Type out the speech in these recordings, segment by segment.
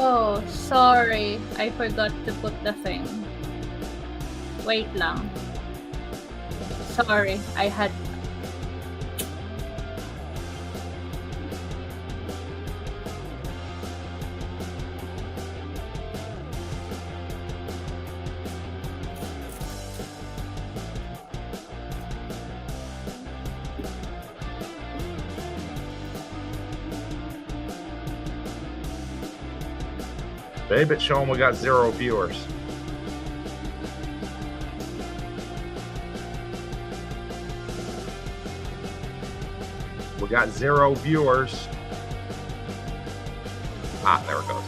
Oh, sorry. I forgot to put the thing. Wait lang. Sorry, I had... Babe, it's showing we got 0 viewers. We got 0 viewers. Ah, there it goes.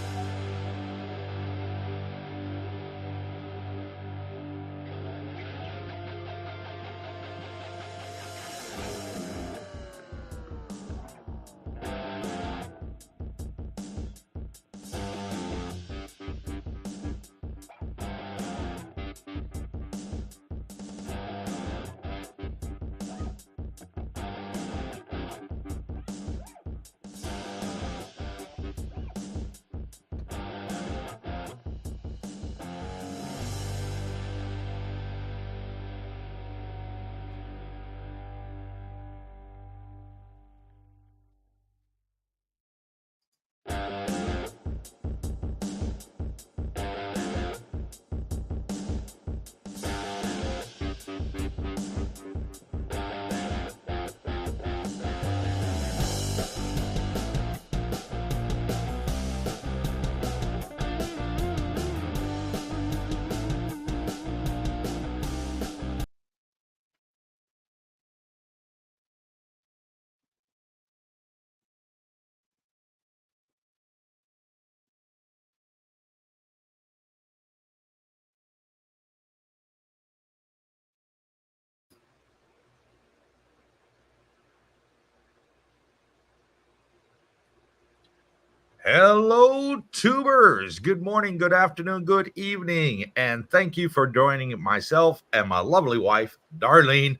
Hello, tubers. Good morning, good afternoon, good evening, and thank you for joining myself and my lovely wife, Darlene,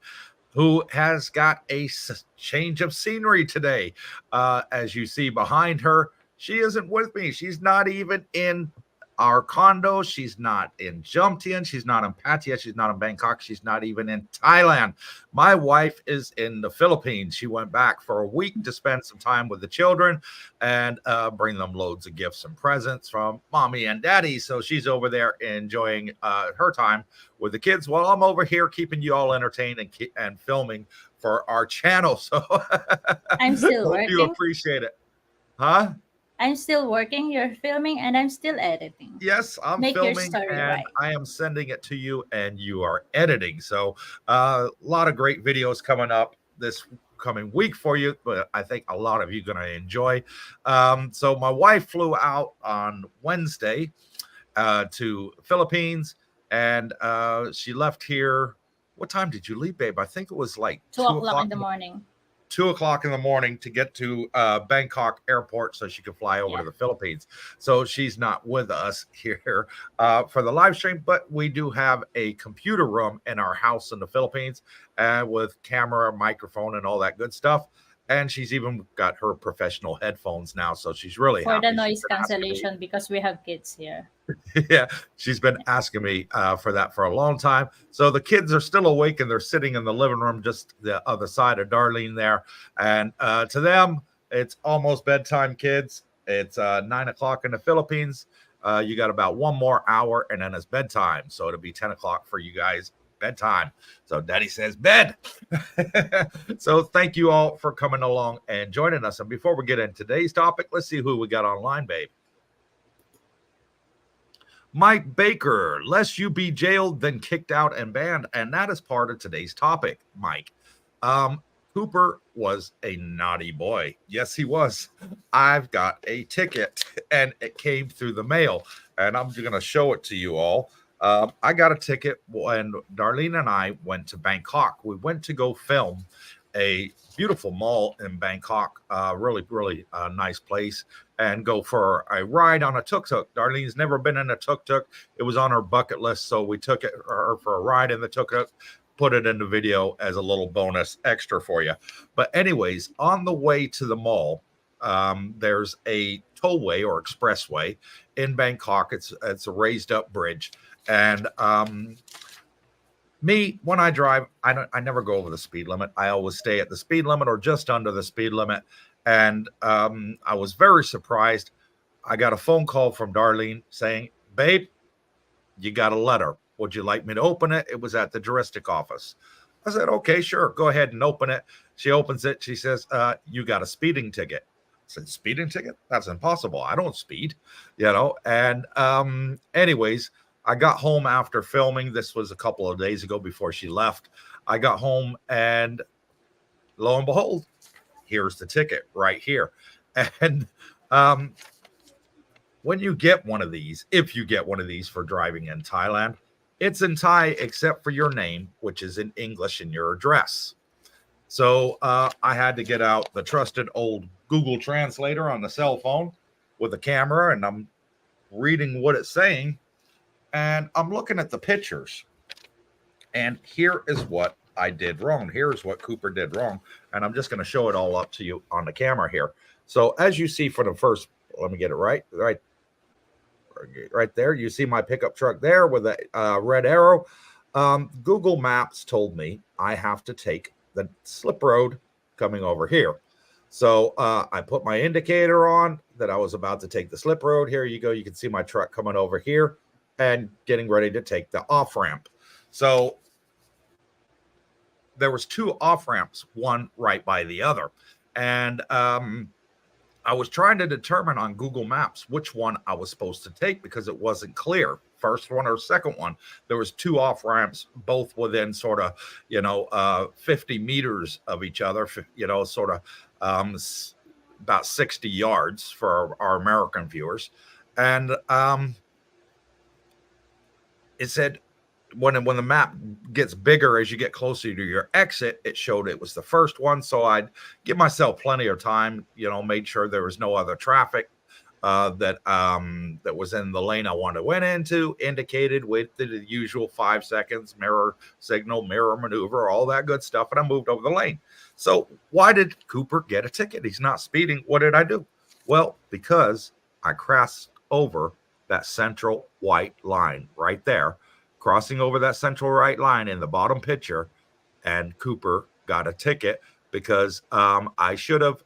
who has got a change of scenery today. As you see behind her, she isn't with me. She's not even in our condo. She's not in Jomtien. She's not in Pattaya. She's not in Bangkok. She's not even in Thailand. My wife is in the Philippines. She went back for a week to spend some time with the children and bring them loads of gifts and presents from mommy and daddy. So she's over there enjoying her time with the kids while I'm over here keeping you all entertained and filming for our channel. So I'm still hope you working. appreciate it. Huh? I'm still working, you're filming, and I'm still editing. Yes, I'm Make your filming story and right. I am sending it to you and you are editing. So a lot of great videos coming up this coming week for you, but I think a lot of you are going to enjoy. So my wife flew out on Wednesday to Philippines and she left here. What time did you leave, babe? I think it was like 2 2 o'clock o'clock in the morning. 2 o'clock in the morning to get to Bangkok airport so she could fly over Yeah. to the Philippines. So she's not with us here for the live stream, but we do have a computer room in our house in the Philippines with camera, microphone, and all that good stuff. And she's even got her professional headphones now. So she's really For the happy. She's noise been asking me. cancellation because we have kids here. Yeah, she's been asking me for that for a long time. So the kids are still awake and they're sitting in the living room just the other side of Darlene there. And to them, it's almost bedtime, kids. It's 9 o'clock in the Philippines. You got about one more hour and then it's bedtime. So it'll be 10 o'clock for you guys. Bedtime. So daddy says bed. So thank you all for coming along and joining us. And before we get into today's topic, let's see who we got online, babe. Mike Baker, lest you be jailed, then kicked out and banned. And that is part of today's topic, Mike. Cooper was a naughty boy. Yes, he was. I've got a ticket and it came through the mail. And I'm going to show it to you all. I got a ticket when Darlene and I went to Bangkok. We went to go film a beautiful mall in Bangkok, really, really nice place, and go for a ride on a tuk-tuk. Darlene's never been in a tuk-tuk. It was on her bucket list, so we took her for a ride in the tuk-tuk, put it in the video as a little bonus extra for you. But anyways, on the way to the mall, there's a tollway or expressway in Bangkok. It's a raised up bridge, and me, when I drive, I never go over the speed limit. I always stay at the speed limit or just under the speed limit. And I was very surprised. I got a phone call from Darlene saying, "Babe, you got a letter. Would you like me to open it?" It was at the juristic office. I said, "Okay, sure. Go ahead and open it." She opens it. She says, "You got a speeding ticket." I said, "Speeding ticket? That's impossible. I don't speed, you know." And anyways, I got home after filming. This was a couple of days ago before she left. I got home and lo and behold, here's the ticket right here. And when you get one of these, if you get one of these for driving in Thailand, it's in Thai except for your name, which is in English in your address. So I had to get out the trusted old Google Translator on the cell phone with a camera, and I'm reading what it's saying. And I'm looking at the pictures, and here is what I did wrong. Here's what Cooper did wrong. And I'm just going to show it all up to you on the camera here. So as you see for the first, let me get it right there. You see my pickup truck there with a red arrow. Google Maps told me I have to take the slip road coming over here. So I put my indicator on that I was about to take the slip road. Here you go. You can see my truck coming over here and getting ready to take the off ramp. So there was two off ramps, one right by the other. And I was trying to determine on Google Maps which one I was supposed to take because it wasn't clear. First one or second one. There was two off ramps, both within sort of, 50 meters of each other, sort of about 60 yards for our American viewers. And it said when the map gets bigger as you get closer to your exit, it showed it was the first one. So I'd give myself plenty of time, made sure there was no other traffic that was in the lane I wanted to went into, indicated with the usual 5 seconds, mirror signal, mirror maneuver, all that good stuff. And I moved over the lane. So why did Cooper get a ticket? He's not speeding. What did I do? Well, because I crossed over that central white line right there, crossing over that central right line in the bottom picture, and Cooper got a ticket because I should have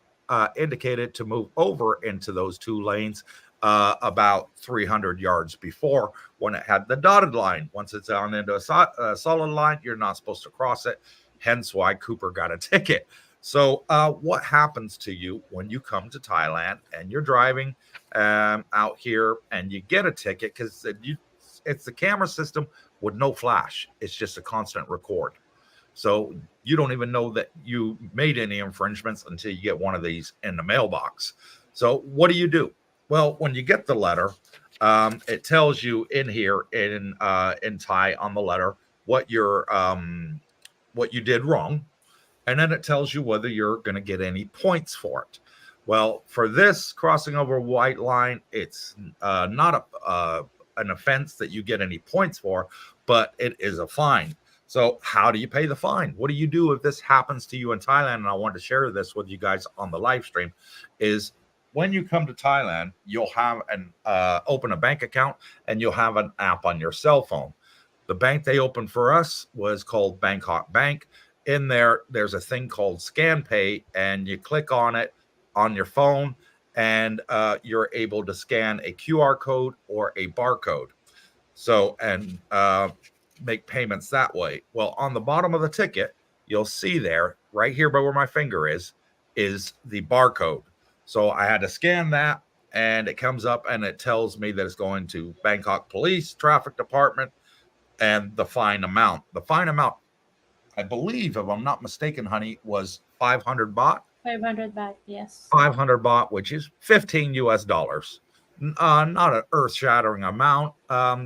indicated to move over into those two lanes about 300 yards before when it had the dotted line. Once it's on into a solid line, you're not supposed to cross it. Hence why Cooper got a ticket. So what happens to you when you come to Thailand and you're driving out here and you get a ticket? Because it's the camera system with no flash. It's just a constant record. So you don't even know that you made any infringements until you get one of these in the mailbox. So what do? Well, when you get the letter, it tells you in here in Thai on the letter what you did wrong. And then it tells you whether you're going to get any points for it. Well, for this crossing over a white line, it's not an offense that you get any points for, but it is a fine. So how do you pay the fine? What do you do if this happens to you in Thailand? And I want to share this with you guys on the live stream is when you come to Thailand, you'll have open a bank account and you'll have an app on your cell phone. The bank they opened for us was called Bangkok Bank. In there, there's a thing called Scan Pay, and you click on it on your phone, and you're able to scan a QR code or a barcode. So, and make payments that way. Well, on the bottom of the ticket, you'll see there, right here by where my finger is the barcode. So I had to scan that, and it comes up and it tells me that it's going to Bangkok Police Traffic Department and the fine amount. The fine amount, I believe, if I'm not mistaken, honey, was 500 baht. 500 baht, yes. 500 baht, which is $15 US. Not an earth-shattering amount.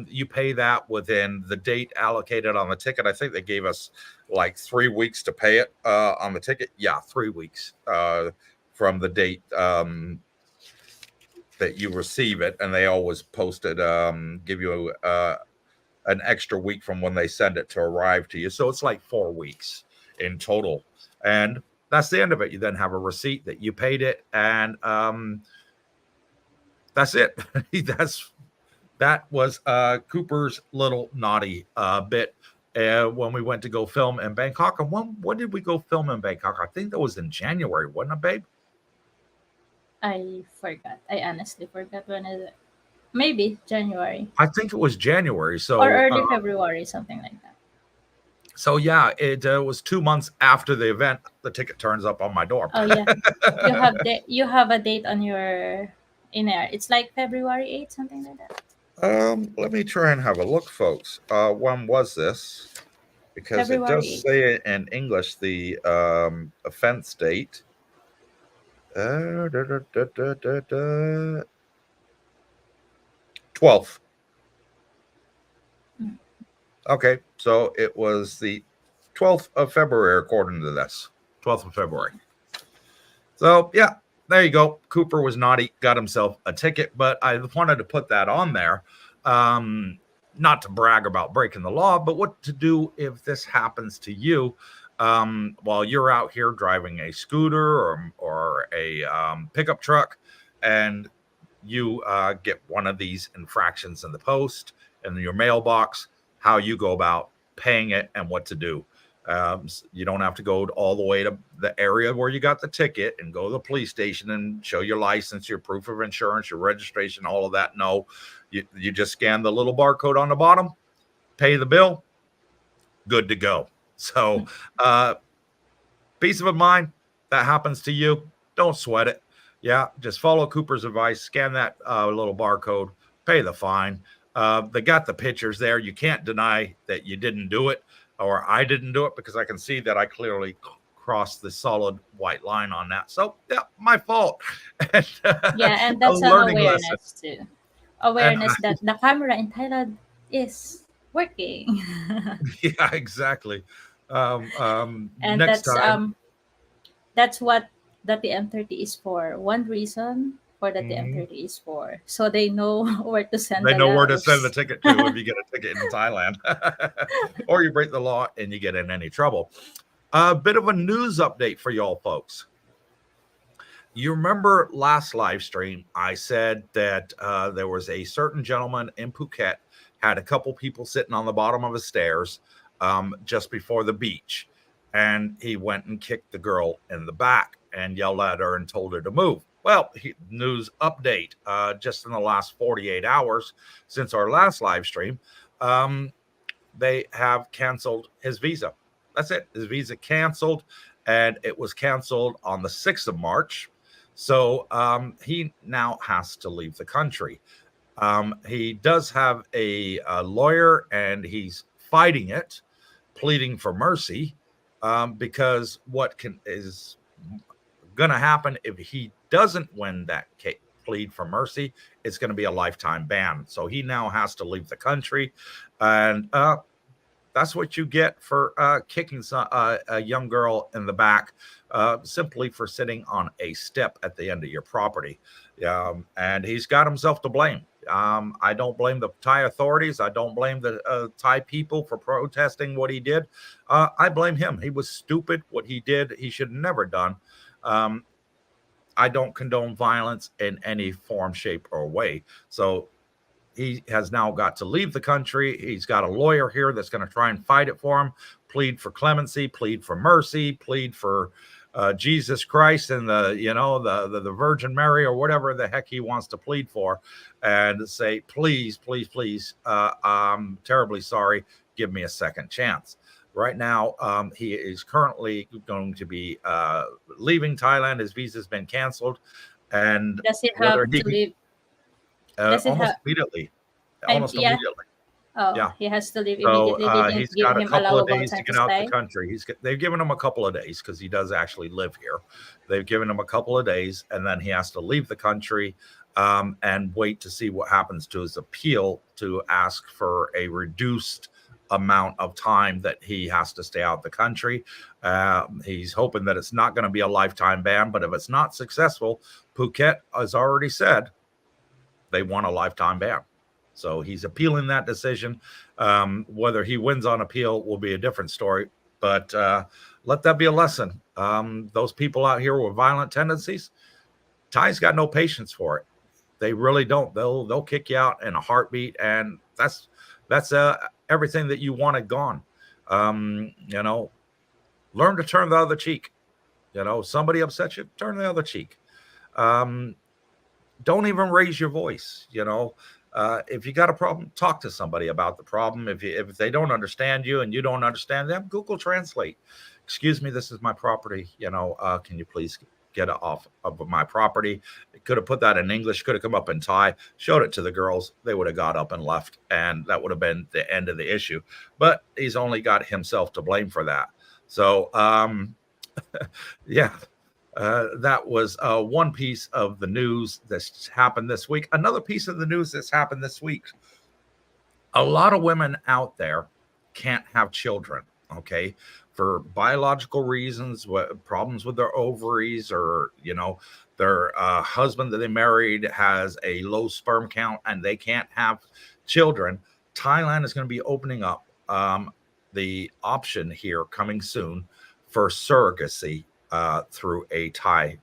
You pay that within the date allocated on the ticket. I think they gave us like 3 weeks to pay it on the ticket. Yeah, 3 weeks from the date that you receive it, and they always posted give you an extra week from when they send it to arrive to you. So it's like 4 weeks in total. And that's the end of it. You then have a receipt that you paid it. And That's it. That was Cooper's little naughty bit when we went to go film in Bangkok. And when did we go film in Bangkok? I think that was in January, wasn't it, babe? I forgot. I honestly forgot when is it. Maybe January I think it was January. or early February, something like that. So yeah, it was 2 months after the event. The ticket turns up on my door. Oh yeah, you have a date on your in there. It's like February 8th, something like that. Let me try and have a look, folks. When was this? Because it does February 8th. say in English the offense date. Da, da, da, da, da, da. 12th. Mm. Okay, so it was the 12th of February, according to this. 12th of February. So, yeah, there you go. Cooper was naughty, got himself a ticket, but I wanted to put that on there. Not to brag about breaking the law, but what to do if this happens to you while you're out here driving a scooter or a pickup truck, and you get one of these infractions in the post in your mailbox, how you go about paying it and what to do. You don't have to go all the way to the area where you got the ticket and go to the police station and show your license, your proof of insurance, your registration, all of that. No, you just scan the little barcode on the bottom, pay the bill, good to go. So, peace of mind, that happens to you, don't sweat it. Yeah, just follow Cooper's advice, scan that little barcode, pay the fine. They got the pictures there. You can't deny that you didn't do it, or I didn't do it, because I can see that I clearly crossed the solid white line on that. So, yeah, my fault. And, Yeah, and a that's an learning lesson. awareness too. And Awareness that the camera in Thailand is working. yeah, exactly. And Next time. that's what the TM30 is for. One reason for the Mhm. TM30 is for, so they know where to send They the know where to send the loads. ticket to if you get a ticket in Thailand, or you break the law and you get in any trouble. A bit of a news update for y'all folks. You remember last live stream, I said that there was a certain gentleman in Phuket, had a couple people sitting on the bottom of the stairs just before the beach. And he went and kicked the girl in the back and yelled at her and told her to move. Well, news update just in the last 48 hours since our last live stream, they have canceled his visa. That's it. His visa canceled, and it was canceled on the 6th of March. So he now has to leave the country. He does have a lawyer, and he's fighting it, pleading for mercy, because what is going to happen if he doesn't win that plead for mercy, it's going to be a lifetime ban. So he now has to leave the country, and that's what you get for kicking a young girl in the back simply for sitting on a step at the end of your property. And he's got himself to blame. I don't blame the Thai authorities. I don't blame the Thai people for protesting what he did. I blame him. He was stupid. What he did, he should have never done. I don't condone violence in any form, shape, or way. So he has now got to leave the country. He's got a lawyer here that's going to try and fight it for him, plead for clemency, plead for mercy, plead for Jesus Christ and the Virgin Mary, or whatever the heck he wants to plead for, and say, please, please, please, I'm terribly sorry. Give me a second chance. Right now, he is currently going to be leaving Thailand. His visa's been canceled, and Does it whether have he to leave? Does it almost have? immediately, almost Yeah. immediately. Oh, Yeah. he has to leave So immediately. They didn't he's give got a him couple of allowable days to time to get out the stay. country. They've given him a couple of days because he does actually live here. They've given him a couple of days, and then he has to leave the country and wait to see what happens to his appeal to ask for a reduced amount of time that he has to stay out the country. He's hoping that it's not going to be a lifetime ban, but if it's not successful, Phuket has already said they want a lifetime ban. So he's appealing that decision. Whether he wins on appeal will be a different story, but let that be a lesson. Those people out here with violent tendencies, Ty's got no patience for it. They really don't. They'll kick you out in a heartbeat, and that's everything that you wanted gone. You know, learn to turn the other cheek. You know, somebody upsets you, turn the other cheek. Don't even raise your voice. You know, if you got a problem, talk to somebody about the problem. If they don't understand you and you don't understand them, Google Translate. Excuse me, this is my property. You know, can you please get it off of my property? It could have put that in English, could have come up in Thai, showed it to the girls. They would have got up and left, and that would have been the end of the issue. But he's only got himself to blame for that. So, yeah, that was one piece of the news that's happened this week. Another piece of the news that's happened this week. A lot of women out there can't have children, okay, for biological reasons, problems with their ovaries, or, you know, their husband that they married has a low sperm count and they can't have children. Thailand is going to be opening up the option here coming soon for surrogacy through a Thai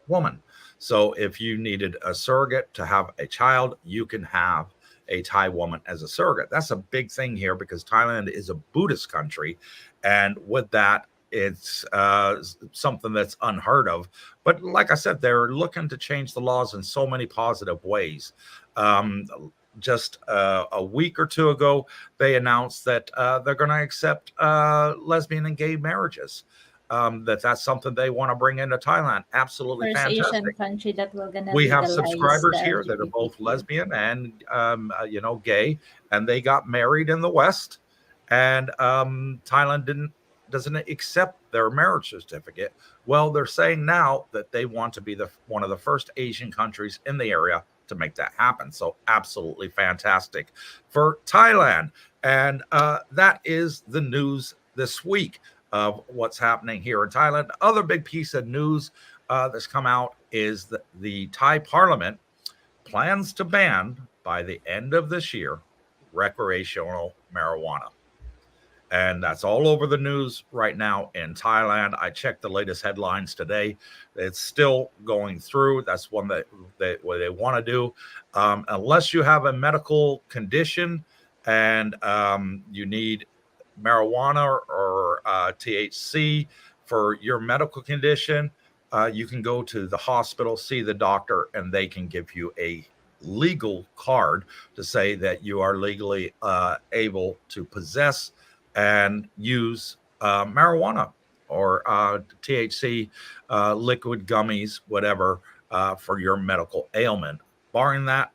woman. So if you needed a surrogate to have a child, you can have a Thai woman as a surrogate. That's a big thing here because Thailand is a Buddhist country. And with that, it's something that's unheard of. But like I said, they're looking to change the laws in so many positive ways. Just a week or two ago, they announced that they're going to accept lesbian and gay marriages. That's something they want to bring into Thailand. Absolutely First fantastic. Asian country that we're gonna We have legalize subscribers the here that are both LGBTQ. lesbian and you know, gay, and they got married in the West, and Thailand doesn't accept their marriage certificate. Well, they're saying now that they want to be one of the first Asian countries in the area to make that happen. So absolutely fantastic for Thailand. And that is the news this week of what's happening here in Thailand. The other big piece of news that's come out is that the Thai parliament plans to ban by the end of this year recreational marijuana. And that's all over the news right now in Thailand. I checked the latest headlines today. It's still going through. That's one that they want to do. Unless you have a medical condition and you need marijuana or THC for your medical condition, you can go to the hospital, see the doctor, and they can give you a legal card to say that you are legally able to possess and use marijuana or THC, liquid gummies, whatever, for your medical ailment. Barring that,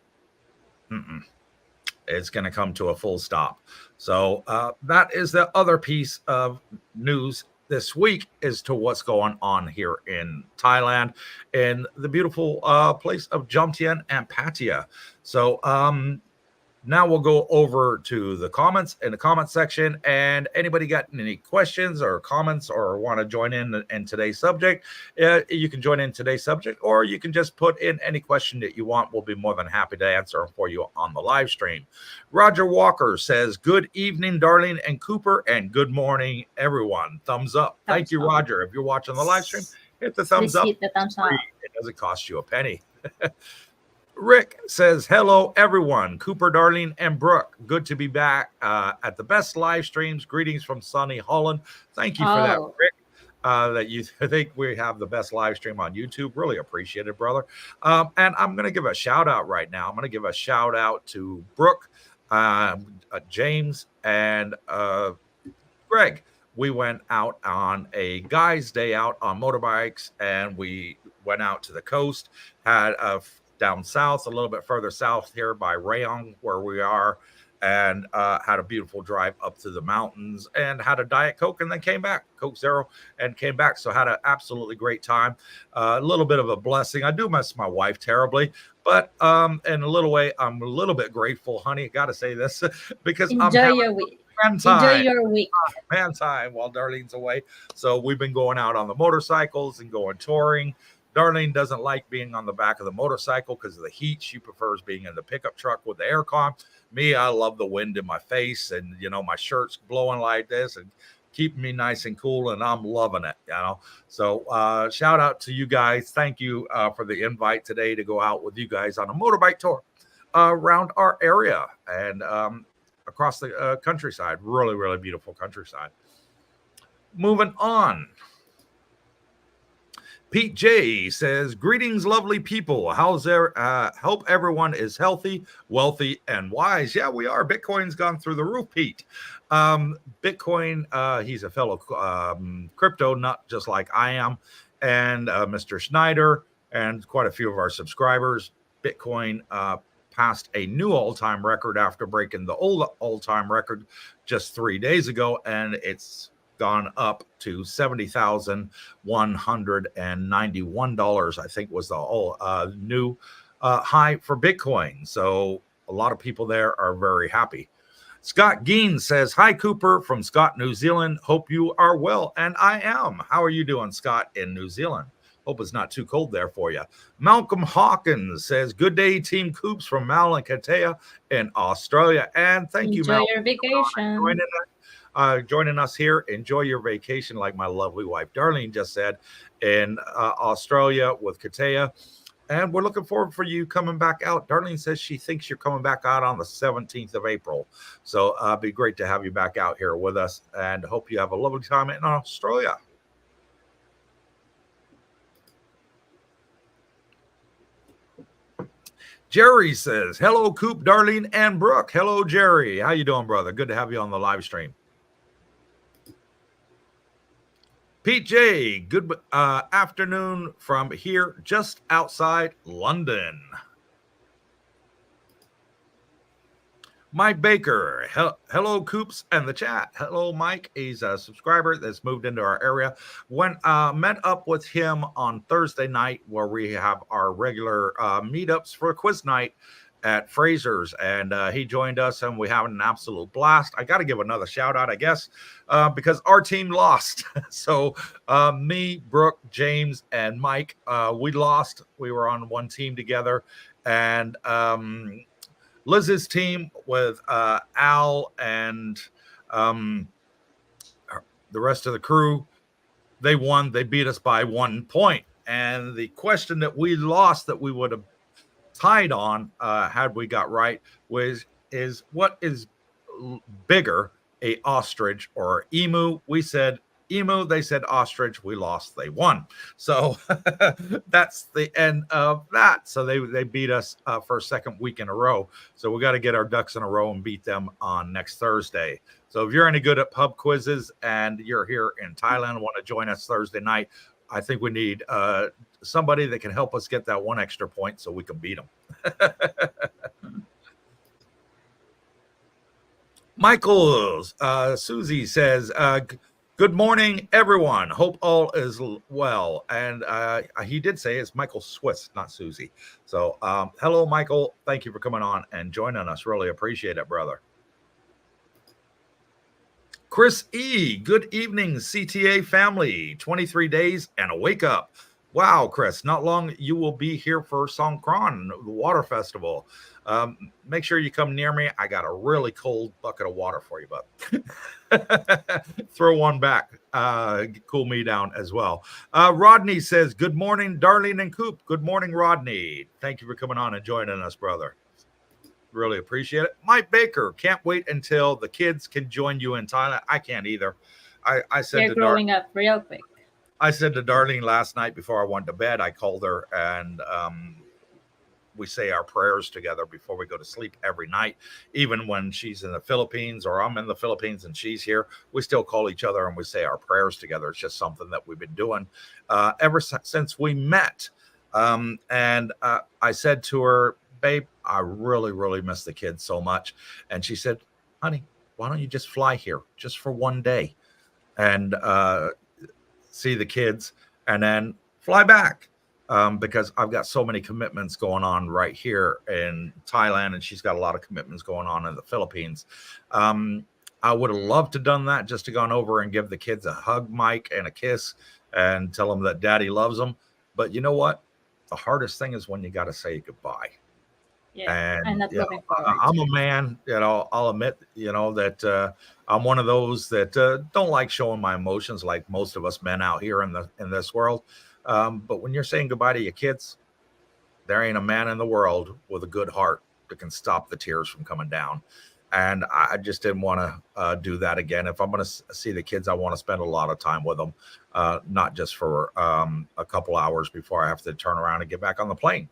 it's going to come to a full stop. So that is the other piece of news this week as to what's going on here in Thailand, in the beautiful place of Jomtien and Pattaya. So now we'll go over to the comments in the comment section. And anybody got any questions or comments or want to join in today's subject, you can join in today's subject, or you can just put in any question that you want. We'll be more than happy to answer them for you on the live stream. Roger Walker says, good evening, Darlene and Cooper, and good morning, everyone. Thumbs up. Thank you, Roger. If you're watching the live stream, hit the thumbs up. Hit the thumbs up. It doesn't cost you a penny. Rick says, hello, everyone. Cooper, Darlene, and Brooke. Good to be back at the best live streams. Greetings from sunny Holland. Thank you for that, Rick. That you think we have the best live stream on YouTube. Really appreciate it, brother. And I'm going to give a shout out right now. I'm going to give a shout out to Brooke, James, and Greg. We went out on a guy's day out on motorbikes, and we went out to the coast, had a down south, a little bit further south here by Rayong, where we are, and had a beautiful drive up to the mountains, and had a Diet Coke, and then came back, Coke Zero, and came back. So had an absolutely great time. A little bit of a blessing. I do miss my wife terribly, but in a little way, I'm a little bit grateful, honey. Got to say this because enjoy your week. Enjoy your week. Man time while Darlene's away. So we've been going out on the motorcycles and going touring. Darlene doesn't like being on the back of the motorcycle because of the heat. She prefers being in the pickup truck with the aircon. Me, I love the wind in my face, and you know, my shirt's blowing like this and keeping me nice and cool, and I'm loving it, you know. So shout out to you guys. Thank you for the invite today to go out with you guys on a motorbike tour around our area and across the countryside. Really, really beautiful countryside. Moving on. Pete J says, greetings, lovely people. How's there? Hope everyone is healthy, wealthy, and wise. Yeah, we are. Bitcoin's gone through the roof, Pete. Bitcoin, he's a fellow crypto nut, just like I am. And Mr. Schneider and quite a few of our subscribers. Bitcoin passed a new all-time record after breaking the old all-time record just 3 days ago. And it's gone up to $70,191, I think was the new high for Bitcoin. So a lot of people there are very happy. Scott Geen says, hi, Cooper from Scott, New Zealand. Hope you are well. And I am. How are you doing, Scott, in New Zealand? Hope it's not too cold there for you. Malcolm Hawkins says, good day, Team Coops from Mal and Katea in Australia. And thank you, Mal. Enjoy your vacation. Joining us here. Enjoy your vacation, like my lovely wife Darlene just said, in Australia with Katea. And we're looking forward for you coming back out. Darlene says she thinks you're coming back out on the 17th of April. So it'd be great to have you back out here with us, and hope you have a lovely time in Australia. Jerry says, hello, Coop, Darlene, and Brooke. Hello, Jerry. How you doing, brother? Good to have you on the live stream. Pete J, good afternoon from here, just outside London. Mike Baker, hello, Coops and the chat. Hello, Mike. He's a subscriber that's moved into our area. When met up with him on Thursday night, where we have our regular meetups for a quiz night at Fraser's, and he joined us, and we have an absolute blast. I got to give another shout out, I guess, because our team lost. So me, Brooke, James, and Mike, we lost. We were on one team together, and Liz's team with Al and the rest of the crew, they won. They beat us by 1 point. And the question that we lost that we would have tied on had we got right is what is bigger, a ostrich or emu? We said emu, they said ostrich. We lost, they won. So that's the end of that. So they beat us for a second week in a row. So we got to get our ducks in a row and beat them on next Thursday. So if you're any good at pub quizzes and you're here in Thailand, want to join us Thursday night, I think we need somebody that can help us get that one extra point so we can beat them. Michael Susie says, good morning, everyone. Hope all is well. And he did say it's Michael Swiss, not Susie. So hello, Michael. Thank you for coming on and joining us. Really appreciate it, brother. Chris E, good evening, CTA family. 23 days and a wake up. Wow, Chris, not long you will be here for Songkran, the water festival. Make sure you come near me. I got a really cold bucket of water for you, but throw one back. Cool me down as well. Rodney says, good morning, Darlene and Coop. Good morning, Rodney. Thank you for coming on and joining us, brother. Really appreciate it. Mike Baker, can't wait until the kids can join you in Thailand. I can't either. I said they're growing up real quick. I said to Darlene last night before I went to bed, I called her, and we say our prayers together before we go to sleep every night. Even when she's in the Philippines or I'm in the Philippines and she's here, we still call each other and we say our prayers together. It's just something that we've been doing ever since we met. And I said to her, babe, I really, really miss the kids so much. And she said, honey, why don't you just fly here just for one day and see the kids and then fly back? Because I've got so many commitments going on right here in Thailand, and she's got a lot of commitments going on in the Philippines. I would have loved to done that, just to gone over and give the kids a hug, Mike, and a kiss and tell them that daddy loves them. But you know what? The hardest thing is when you got to say goodbye. Yeah, I'm And not looking forward I'm to a it. man, I'll admit, that I'm one of those that don't like showing my emotions like most of us men out here in this world. But when you're saying goodbye to your kids, there ain't a man in the world with a good heart that can stop the tears from coming down. And I just didn't want to do that again. If I'm going to see the kids, I want to spend a lot of time with them, not just for a couple hours before I have to turn around and get back on the plane.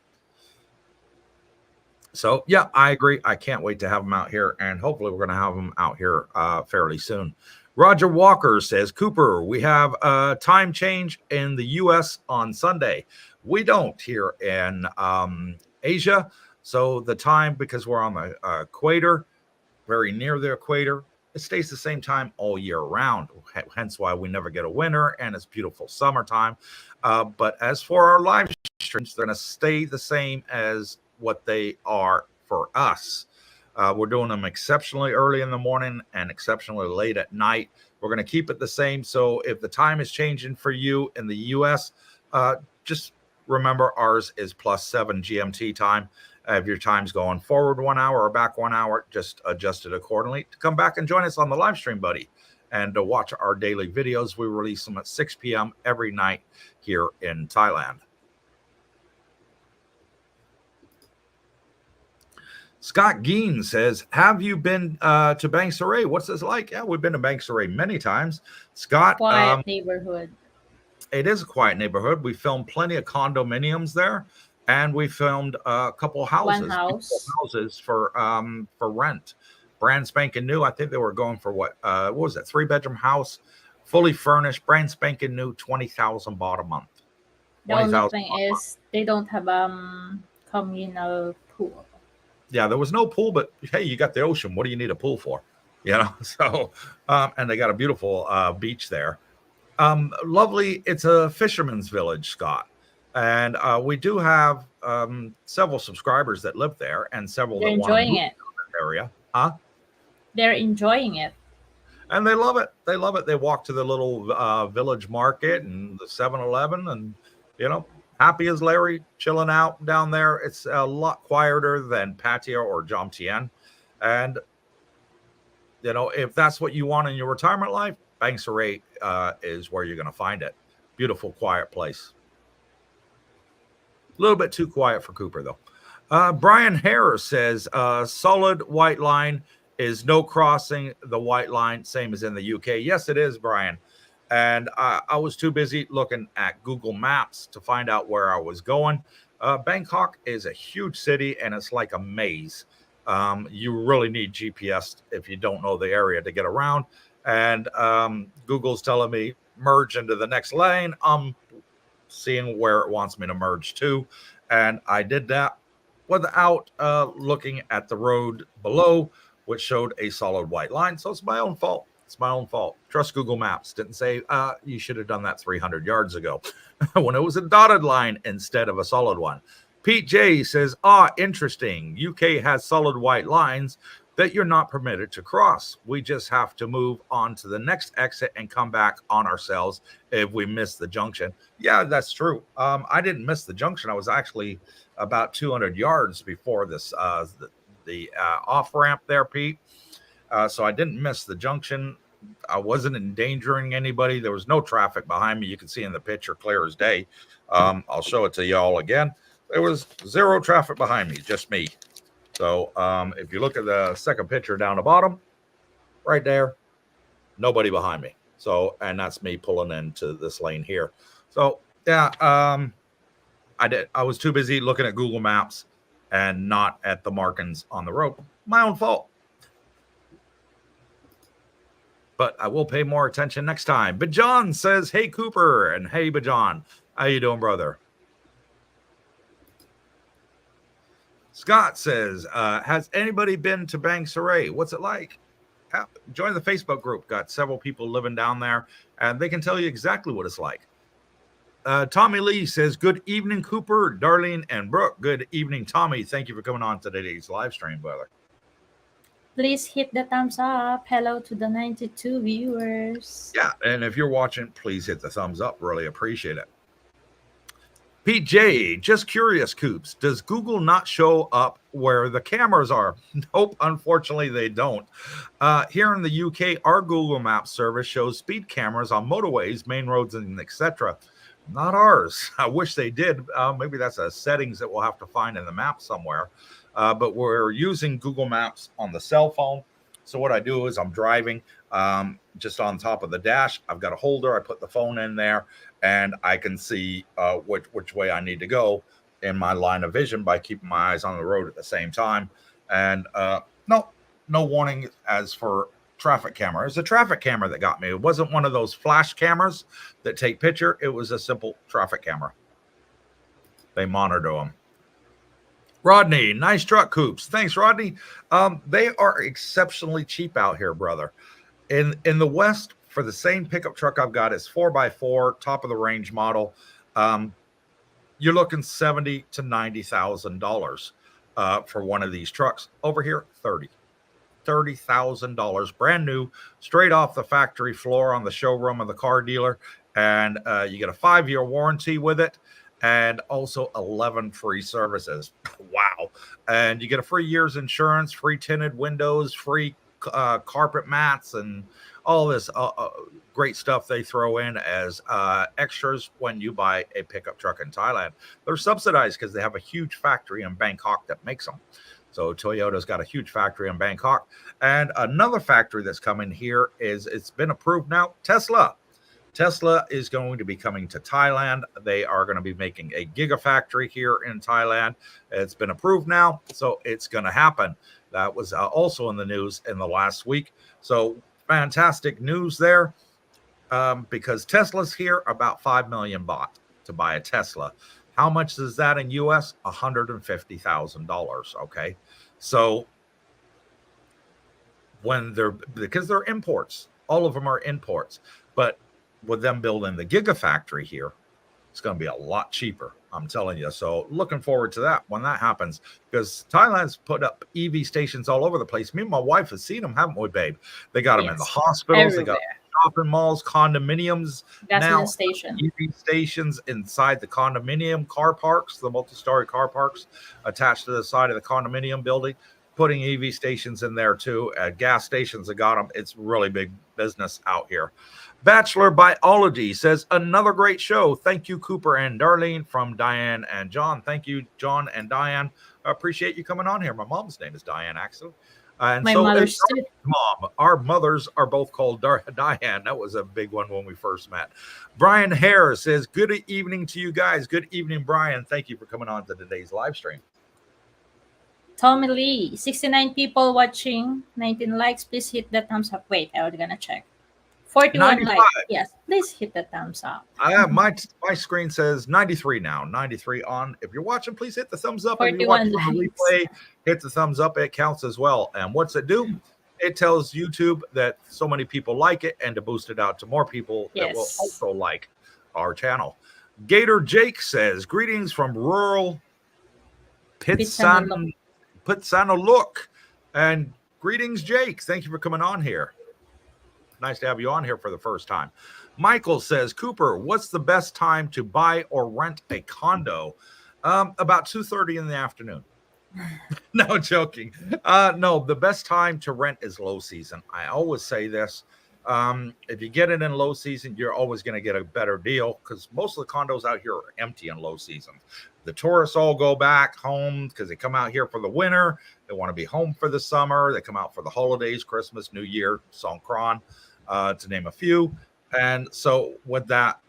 So, yeah, I agree. I can't wait to have them out here. And hopefully we're going to have them out here fairly soon. Roger Walker says, Cooper, we have a time change in the U.S. on Sunday. We don't here in Asia. So the time, because we're on the equator, very near the equator, it stays the same time all year round. Hence why we never get a winter and it's beautiful summertime. But as for our live streams, they're going to stay the same as what they are for us. We're doing them exceptionally early in the morning and exceptionally late at night. We're going to keep it the same. So if the time is changing for you in the US, just remember ours is +7 GMT time. If your time's going forward 1 hour or back 1 hour, just adjust it accordingly to come back and join us on the live stream, buddy. And to watch our daily videos, we release them at 6 p.m. every night here in Thailand. Scott Geen says, have you been to Bang Saray? What's this like? Yeah, we've been to Bang Saray many times. Scott, Quiet neighborhood. It is a quiet neighborhood. We filmed plenty of condominiums there, and we filmed a couple houses, One house. houses for rent, brand spanking new. I think they were going for what was it? 3-bedroom house, fully furnished, brand spanking new, 20,000 baht a month. The only thing is they don't have communal pool. Yeah, there was no pool, but hey, you got the ocean. What do you need a pool for? So and they got a beautiful beach there. Lovely. It's a fisherman's village, Scott. And we do have several subscribers that live there and several They're that want to enjoying move it. to the area. Huh? They're enjoying it. And they love it. They love it. They walk to the little village market and the 7-Eleven and, happy as Larry, chilling out down there. It's a lot quieter than Pattaya or Jomtien. And, if that's what you want in your retirement life, Bang Saray is where you're going to find it. Beautiful, quiet place. A little bit too quiet for Cooper, though. Brian Harris says, solid white line is no crossing the white line, same as in the UK. Yes, it is, Brian. And I was too busy looking at Google Maps to find out where I was going. Bangkok is a huge city, and it's like a maze. You really need GPS if you don't know the area to get around. And Google's telling me merge into the next lane. I'm seeing where it wants me to merge to. And I did that without looking at the road below, which showed a solid white line. So it's my own fault. It's my own fault. Trust Google Maps. Didn't say you should have done that 300 yards ago when it was a dotted line instead of a solid one. Pete J says, interesting. UK has solid white lines that you're not permitted to cross. We just have to move on to the next exit and come back on ourselves if we miss the junction. Yeah, that's true. I didn't miss the junction. I was actually about 200 yards before this, the off-ramp there, Pete. So I didn't miss the junction. I wasn't endangering anybody. There was no traffic behind me. You can see in the picture clear as day. I'll show it to y'all again. There was zero traffic behind me, just me. So if you look at the second picture down the bottom, right there, nobody behind me. So, and that's me pulling into this lane here. So yeah, I was too busy looking at Google Maps and not at the markings on the road. My own fault. But I will pay more attention next time. Bajan says, hey, Cooper. And hey, Bajan. How you doing, brother? Scott says, has anybody been to Bang Saray? What's it like? Join the Facebook group. Got several people living down there, and they can tell you exactly what it's like. Tommy Lee says, good evening, Cooper, Darlene, and Brooke. Good evening, Tommy. Thank you for coming on to today's live stream, brother. Please hit the thumbs up. Hello to the 92 viewers. Yeah, and if you're watching, please hit the thumbs up. Really appreciate it. Pete J, just curious, Coops, does Google not show up where the cameras are. Nope, unfortunately, they don't. Here in the UK, our Google Maps service shows speed cameras on motorways, main roads, and etc. Not ours. I wish they did. Maybe that's a settings that we'll have to find in the map somewhere. But we're using Google Maps on the cell phone. So what I do is I'm driving just on top of the dash. I've got a holder. I put the phone in there, and I can see which way I need to go in my line of vision by keeping my eyes on the road at the same time. And no warning as for traffic camera. It's a traffic camera that got me. It wasn't one of those flash cameras that take picture. It was a simple traffic camera. They monitor them. Rodney, nice truck, Coops. Thanks, Rodney. They are exceptionally cheap out here, brother. In the West, for the same pickup truck I've got, it's 4x4, top of the range model. You're looking $70,000 to $90,000 for one of these trucks. Over here, $30,000, brand new, straight off the factory floor on the showroom of the car dealer, and you get a 5-year warranty with it. And also 11 free services. Wow. And you get a free year's insurance, free tinted windows, free carpet mats, and all this great stuff they throw in as extras when you buy a pickup truck in Thailand. They're subsidized because they have a huge factory in Bangkok that makes them. So Toyota's got a huge factory in Bangkok. And another factory that's coming here it's been approved now, Tesla. Tesla is going to be coming to Thailand. They are going to be making a gigafactory here in Thailand. It's been approved now, so it's going to happen. That was also in the news in the last week. So fantastic news there, because Tesla's here, about 5 million baht to buy a Tesla. How much is that in US? $150,000. Okay, so because they're imports, all of them are imports, but with them building the gigafactory here, it's going to be a lot cheaper, I'm telling you. So looking forward to that when that happens, because Thailand's put up EV stations all over the place. Me and my wife have seen them, haven't we, babe? They got them in the hospitals, everywhere. They got shopping malls, condominiums, now EV stations inside the condominium car parks, the multi-story car parks attached to the side of the condominium building, putting EV stations in there too. Gas stations have got them. It's really big business out here. Bachelor Biology says, another great show. Thank you, Cooper and Darlene, from Diane and John. Thank you, John and Diane. I appreciate you coming on here. My mom's name is Diane, actually. And my mother's mom. Our mothers are both called Diane. That was a big one when we first met. Brian Hare says, good evening to you guys. Good evening, Brian. Thank you for coming on to today's live stream. Tommy Lee, 69 people watching, 19 likes. Please hit the thumbs up. Wait, I'm going to check. 41 likes. Yes, please hit the thumbs up. My screen says 93 now. 93 on. If you're watching, please hit the thumbs up. 41 if you're watching the replay, hit the thumbs up. It counts as well. And what's it do? It tells YouTube that so many people like it, and to boost it out to more people that will also like our channel. Gator Jake says, greetings from rural Pitsanulok. And greetings, Jake. Thank you for coming on here. Nice to have you on here for the first time. Michael says, Cooper, what's the best time to buy or rent a condo? About 2:30 in the afternoon. No, joking. No, the best time to rent is low season. I always say this. If you get it in low season, you're always going to get a better deal, because most of the condos out here are empty in low season. The tourists all go back home because they come out here for the winter. They want to be home for the summer. They come out for the holidays, Christmas, New Year, Songkran, to name a few. And so with that,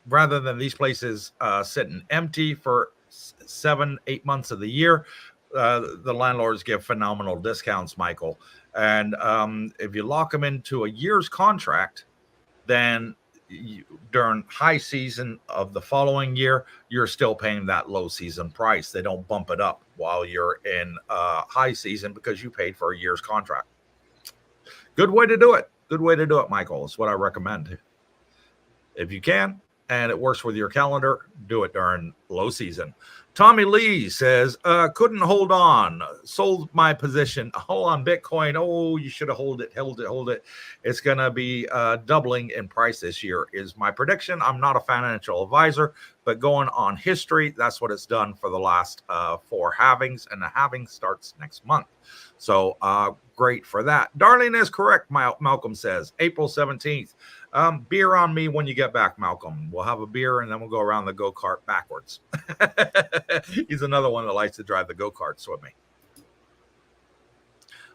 rather than these places sitting empty for 7-8 months of the year, the landlords give phenomenal discounts, Michael. And if you lock them into a year's contract, then during high season of the following year, you're still paying that low season price. They don't bump it up while you're in high season because you paid for a year's contract. Good way to do it. Good way to do it, Michael. It's what I recommend. If you can, and it works with your calendar, do it during low season. Tommy Lee says, couldn't hold on, sold my position. Hold on, Bitcoin. Oh, you should have hold it. It's going to be doubling in price this year is my prediction. I'm not a financial advisor, but going on history, that's what it's done for the last 4 halvings, and the halving starts next month. So great for that. Darlene is correct, Malcolm says. April 17th. Beer on me when you get back, Malcolm. We'll have a beer and then we'll go around the go-kart backwards. He's another one that likes to drive the go-karts with me.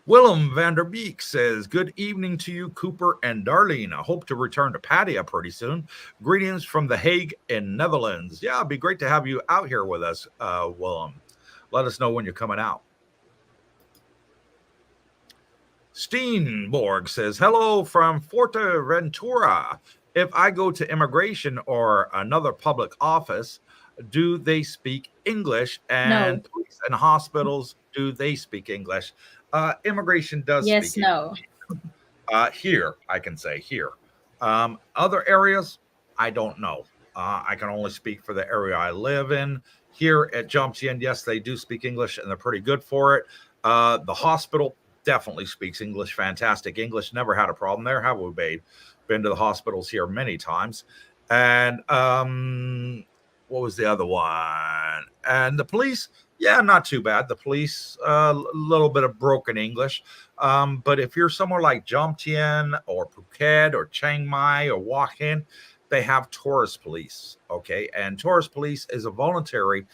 Willem Vanderbeek says, good evening to you, Cooper and Darlene. I hope to return to Pattaya pretty soon. Greetings from The Hague in Netherlands. Yeah, it'd be great to have you out here with us, Willem. Let us know when you're coming out. Steenborg says, hello from Fuerteventura. If I go to immigration or another public office, do they speak English? And No. police and hospitals, do they speak English? Immigration does speak English. Here, I can say here. Other areas, I don't know. I can only speak for the area I live in. Here at Jomtien, yes, they do speak English, and they're pretty good for it. The hospital definitely speaks English, fantastic English. Never had a problem there, have we, babe? Been to the hospitals here many times. And what was the other one? And the police, yeah, not too bad. The police, a little bit of broken English. But if you're somewhere like Jomtien or Phuket or Chiang Mai or Hoa Hin, they have tourist police, okay? And tourist police is a voluntary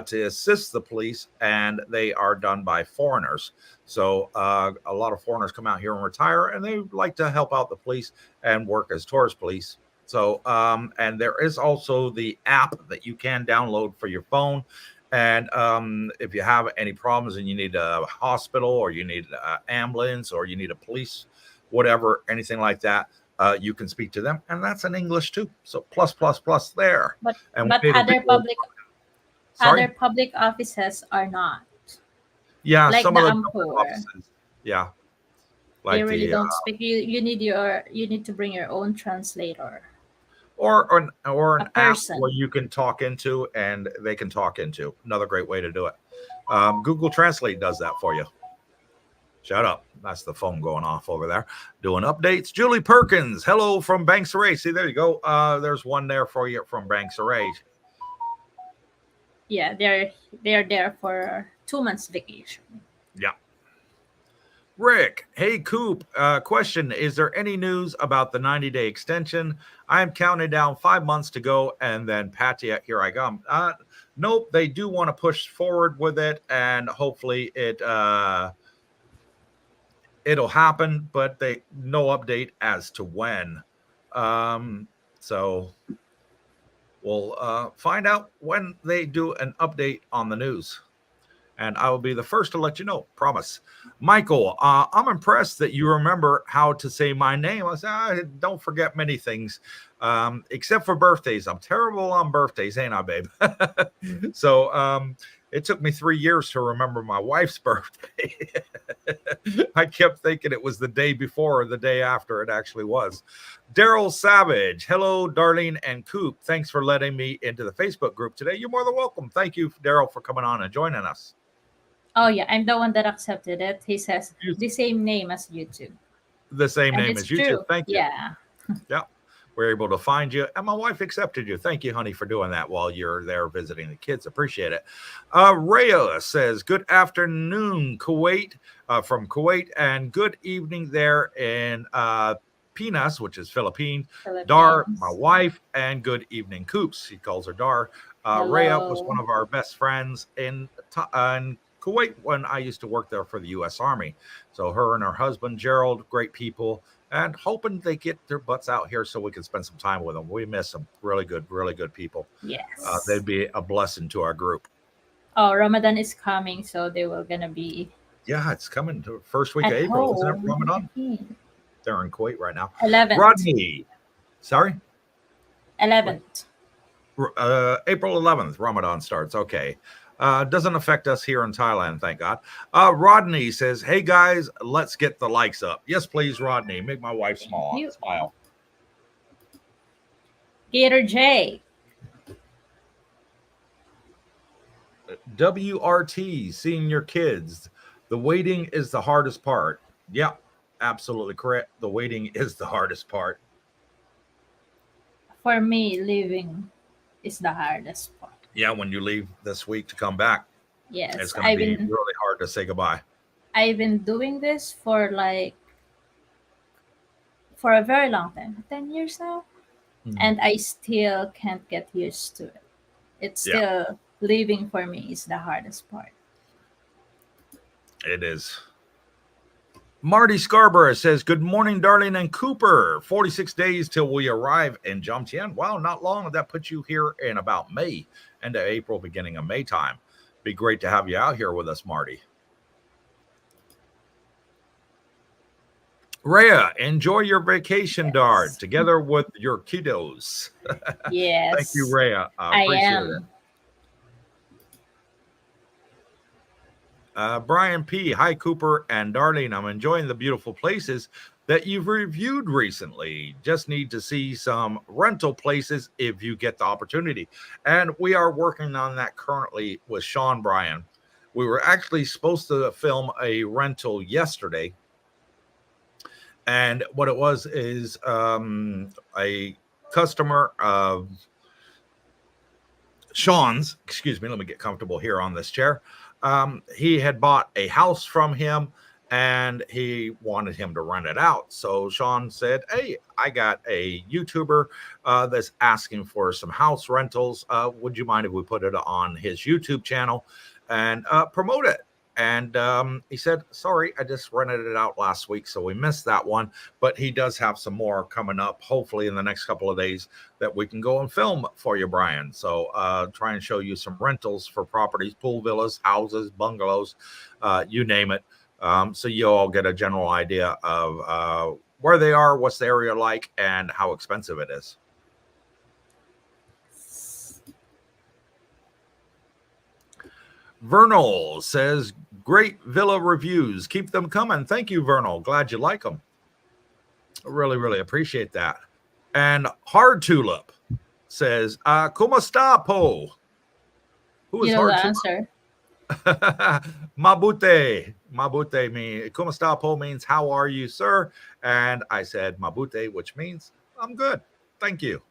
to assist the police, and they are done by foreigners. So a lot of foreigners come out here and retire, and they like to help out the police and work as tourist police. So, and there is also the app that you can download for your phone. And if you have any problems and you need a hospital or you need an ambulance or you need a police, whatever, anything like that, you can speak to them, and that's in English too. So plus there. But Sorry? other public offices are not. Yeah, like some the of the offices. Yeah, like they really don't speak. You need to bring your own translator. Or an app person where you can talk into and they can talk into. Another great way to do it. Google Translate does that for you. Shut up. That's the phone going off over there. Doing updates. Julie Perkins. Hello from Banks-Array. See, there you go. There's one there for you from Banks-Array. Yeah, they're there for 2 months vacation. Yeah. Rick, hey, Coop, question. Is there any news about the 90-day extension? I'm counting down 5 months to go, and then Pattaya, here I come. Nope, they do want to push forward with it, and hopefully it'll happen, but no update as to when. So we'll find out when they do an update on the news. And I will be the first to let you know. Promise. Michael, I'm impressed that you remember how to say my name. I said, I don't forget many things, except for birthdays. I'm terrible on birthdays, ain't I, babe? So it took me 3 years to remember my wife's birthday. I kept thinking it was the day before or the day after. It actually was. Daryl Savage. Hello, Darlene and Coop. Thanks for letting me into the Facebook group today. You're more than welcome. Thank you, Daryl, for coming on and joining us. Oh, yeah. I'm the one that accepted it. He says the same name as YouTube. The same name as YouTube. True. Thank you. Yeah. Yeah. We're able to find you. And my wife accepted you. Thank you, honey, for doing that while you're there visiting the kids. Appreciate it. Rhea says, good afternoon, Kuwait, from Kuwait, and good evening there in Pinas, which is Philippines. Dar, my wife, and good evening, Coops. He calls her Dar. Rhea was one of our best friends in Kuwait when I used to work there for the U.S. Army. So her and her husband, Gerald, great people, and hoping they get their butts out here so we can spend some time with them. We miss them. Really good people. Yes. They'd be a blessing to our group. Oh, Ramadan is coming, so they were going to be... Yeah, it's coming to first week of April. Isn't it Ramadan? They're in Kuwait right now. 11th. Rodney. Sorry? 11th. April 11th, Ramadan starts. Okay. Doesn't affect us here in Thailand, thank God. Rodney says, hey, guys, let's get the likes up. Yes, please, Rodney. Make my wife smile. Gator J. WRT, seeing your kids. The waiting is the hardest part. Yeah, absolutely correct. The waiting is the hardest part. For me, living is the hardest part. Yeah, when you leave this week to come back, it's Yes, going to be really hard to say goodbye. I've been doing this for for a very long time, 10 years now, Hmm. and I still can't get used to it. It's Yeah, still living for me is the hardest part. it is. Marty Scarborough says, "Good morning, Darlene and Cooper. 46 days till we arrive in Jomtien. Wow, not long. That puts you here in about May, end of April, beginning of May time. Be great to have you out here with us, Marty." Rhea, enjoy your vacation, Dard, Yes. together with your kiddos. Thank you, Yes, Rhea. I I appreciate it. am. Brian P. Hi, Cooper and Darlene. I'm enjoying the beautiful places that you've reviewed recently. Just need to see some rental places if you get the opportunity. And we are working on that currently with Sean Bryan. We were actually supposed to film a rental yesterday. And what it was is a customer of Sean's, excuse me, let me get comfortable here on this chair. He had bought a house from him and he wanted him to rent it out. So Sean said, "Hey, I got a YouTuber that's asking for some house rentals. Would you mind if we put it on his YouTube channel and promote it?" And he said, "Sorry, I just rented it out last week, so we missed that one. But he does have some more coming up, hopefully in the next couple of days, that we can go and film for you, Brian. So try and show you some rentals for properties, pool villas, houses, bungalows, you name it. So you all get a general idea of where they are, what's the area like, and how expensive it is." Vernal says, "Great villa reviews. Keep them coming." Thank you, Vernal. Glad you like them. Really, really appreciate that. And Hard Tulip says, "Como está, Po?" Who You is know the Hard Tulip? answer. Mabute. Mabute means, "Como está, Po?" means, "How are you, sir?" And I said Mabute, which means, "I'm good. Thank you."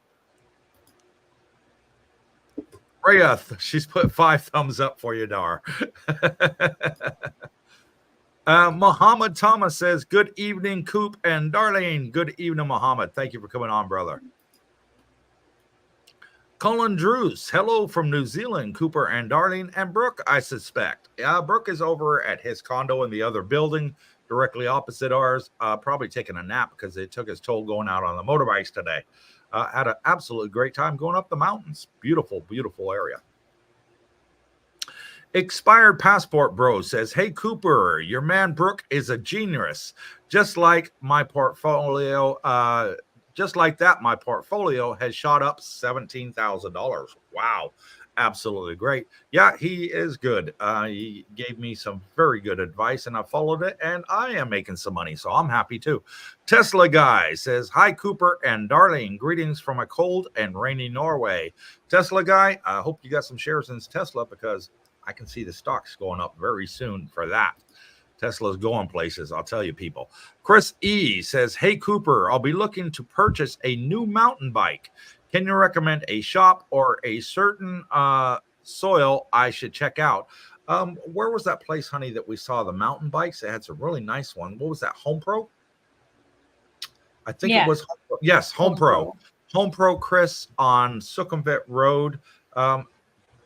Rhea, she's put 5 thumbs up for you, Dar. Muhammad Thomas says, "Good evening, Coop and Darlene." Good evening, Muhammad. Thank you for coming on, brother. Colin Drews, hello from New Zealand, Cooper and Darlene and Brooke, I suspect. Brooke is over at his condo in the other building, directly opposite ours, probably taking a nap because it took his toll going out on the motorbikes today. Had an absolutely great time going up the mountains. Beautiful, beautiful area. Expired Passport Bro says, "Hey, Cooper, your man Brooke is a genius. Just like my portfolio, just like that, my portfolio has shot up $17,000. Wow. Absolutely great. Yeah, he is good. He gave me some very good advice and I followed it and I am making some money. So I'm happy too." Tesla Guy says, "Hi, Cooper and Darlene. Greetings from a cold and rainy Norway." Tesla Guy, I hope you got some shares in Tesla because I can see the stocks going up very soon for that. Tesla's going places, I'll tell you, people. Chris E says, "Hey, Cooper, I'll be looking to purchase a new mountain bike. Can you recommend a shop or a certain soil I should check out?" Where was that place, honey, that we saw the mountain bikes? It had some really nice ones. What was that? Home Pro? I think it Yeah, was Home Pro. Yes, Home home Pro. pro. Home Pro Chris on Sukhumvit Road.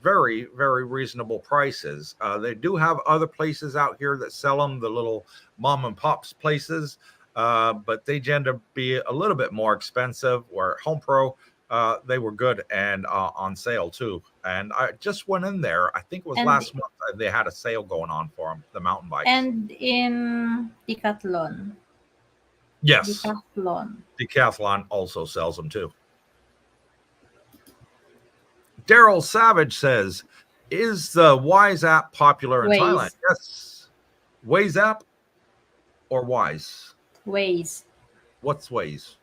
Very, very reasonable prices. They do have other places out here that sell them, the little mom and pops places, but they tend to be a little bit more expensive. Where Home Pro, they were good and on sale too. And I just went in there. I think it was And last month. They had a sale going on for them, the mountain bikes. and in Yes, Decathlon, Decathlon also sells them too. Daryl Savage says, "Is the Wise app popular in Thailand?" Waze, Yes. Waze app or Wise? Waze. What's Waze?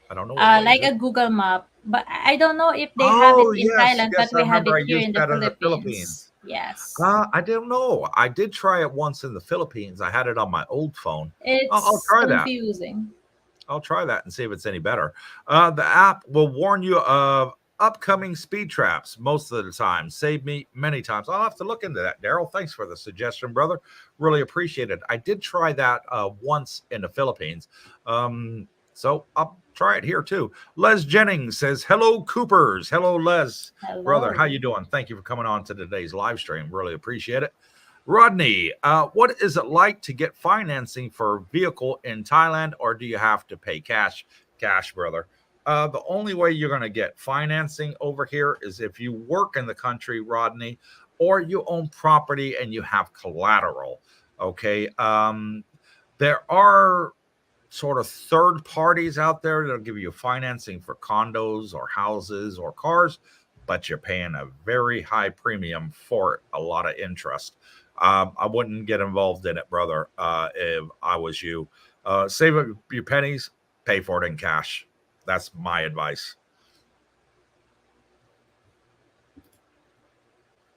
I don't know what is Like it. a Google map. But I don't know if they have it Oh, in yes. Thailand, Yes, but I we have remember it I here used in the that in the Philippines. Philippines. Yes. I don't know. I did try it once in the Philippines. I had it on my old phone. I'll It's try that. confusing. I'll try that and see if it's any better. The app will warn you of upcoming speed traps most of the time. Saved me many times. I'll have to look into that, Daryl. Thanks for the suggestion, brother. Really appreciate it. I did try that once in the Philippines. So I'll try it here too. Les Jennings says, "Hello, Coopers." Hello, Les, brother. How Hello. you doing? Thank you for coming on to today's live stream. Really appreciate it. Rodney, what is it like to get financing for a vehicle in Thailand, or do you have to pay cash? Cash, brother. The only way you're going to get financing over here is if you work in the country, Rodney, or you own property and you have collateral. Okay. There are sort of third parties out there that'll give you financing for condos or houses or cars, but you're paying a very high premium for it, a lot of interest. I wouldn't get involved in it, brother, if I was you. Save up your pennies, pay for it in cash. That's my advice.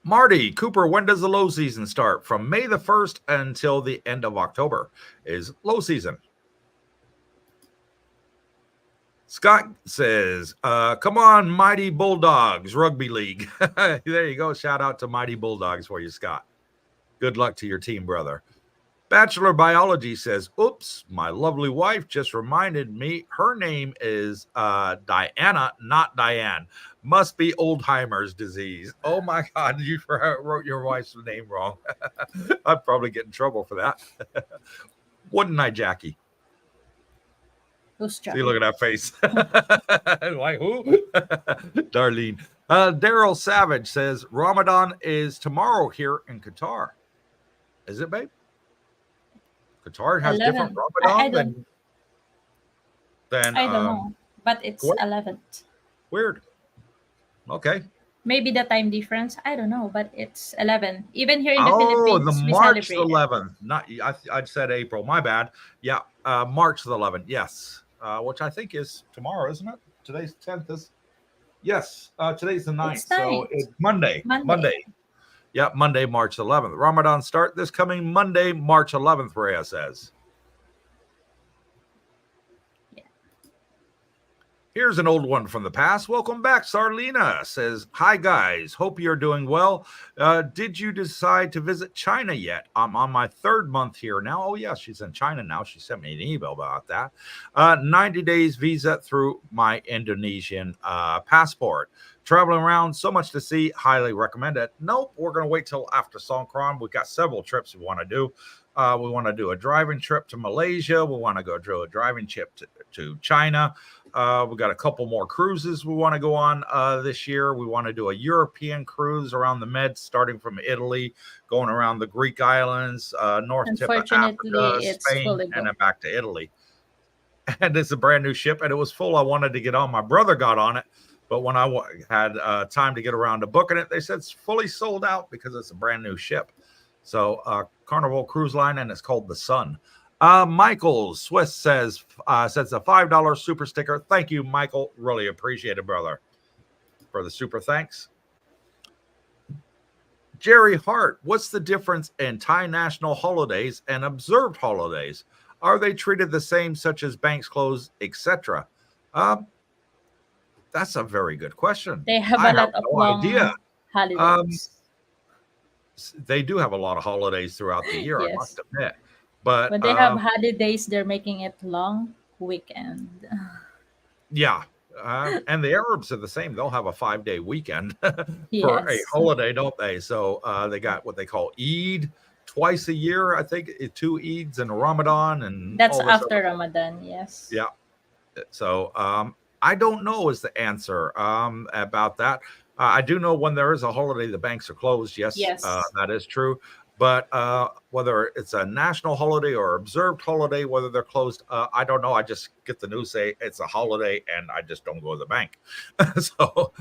Marty, Cooper, when does the low season start? From May the 1st until the end of October is low season. Scott says, come on, Mighty Bulldogs Rugby League. There you go. Shout out to Mighty Bulldogs for you, Scott. Good luck to your team, brother. Bachelor Biology says, oops, my lovely wife just reminded me her name is Diana, not Diane. Must be Alzheimer's disease. Oh my God, you wrote your wife's name wrong. I'd probably get in trouble for that. Wouldn't I, Jackie? Who's See, look at that face. Like who? Darlene. Daryl Savage says Ramadan is tomorrow here in Qatar. Is it, babe? Qatar has different 11. Ramadan than I don't know, but it's Kuwait? 11th. Weird. Okay. Maybe the time difference. I don't know, but it's 11. Even here in the Oh, the Philippines, we March the celebrate it. 11th. Not I said April. My bad. Yeah, March the 11th. Yes, which I think is tomorrow, isn't it? Today's 10th. Is yes. Today's the 9th. It's So 9th. it's Monday. Monday. Yeah, Monday, March 11th. Ramadan start this coming Monday, March 11th, Rhea says. Yeah. Here's an old one from the past. Welcome back. Sarlina says, hi, guys. Hope you're doing well. Did you decide to visit China yet? I'm on my 3rd month here now. Oh, yeah, she's in China now. She sent me an email about that. 90 days visa through my Indonesian passport. Traveling around, so much to see. Highly recommend it. Nope, we're going to wait till after Songkran. We've got several trips we want to do. We want to do a driving trip to Malaysia. We want to go do a driving trip to China. We got a couple more cruises we want to go on this year. We want to do a European cruise around the Med, starting from Italy, going around the Greek islands, north tip of Unfortunately, Africa, it's Spain, fully and then booked. back to Italy. And it's a brand new ship, and it was full. I wanted to get on. My brother got on it, but when I had time to get around to booking it, they said it's fully sold out because it's a brand new ship. So Carnival Cruise Line, and it's called the Sun. Michael Swiss says a $5 super sticker. Thank you, Michael. Really appreciate it, brother, for the super thanks. Jerry Hart, what's the difference in Thai national holidays and observed holidays? Are they treated the same, such as banks closed, etc.? That's a very good question. They have I a have lot of no idea. long holidays. They do have a lot of holidays throughout the year, I must Yes. admit. But When they have holidays, they're making it long weekend. yeah. And the Arabs are the same. They'll have a 5-day weekend for a Yes. holiday, don't they? So they got what they call Eid twice a year, I think, 2 Eids and a Ramadan and That's all this after other. Ramadan, yes. Yeah. So I don't know is the answer about that. I do know when there is a holiday, the banks are closed. Yes, Yes. that is true. But whether it's a national holiday or observed holiday, whether they're closed, I don't know. I just get the news say it's a holiday, and I just don't go to the bank. So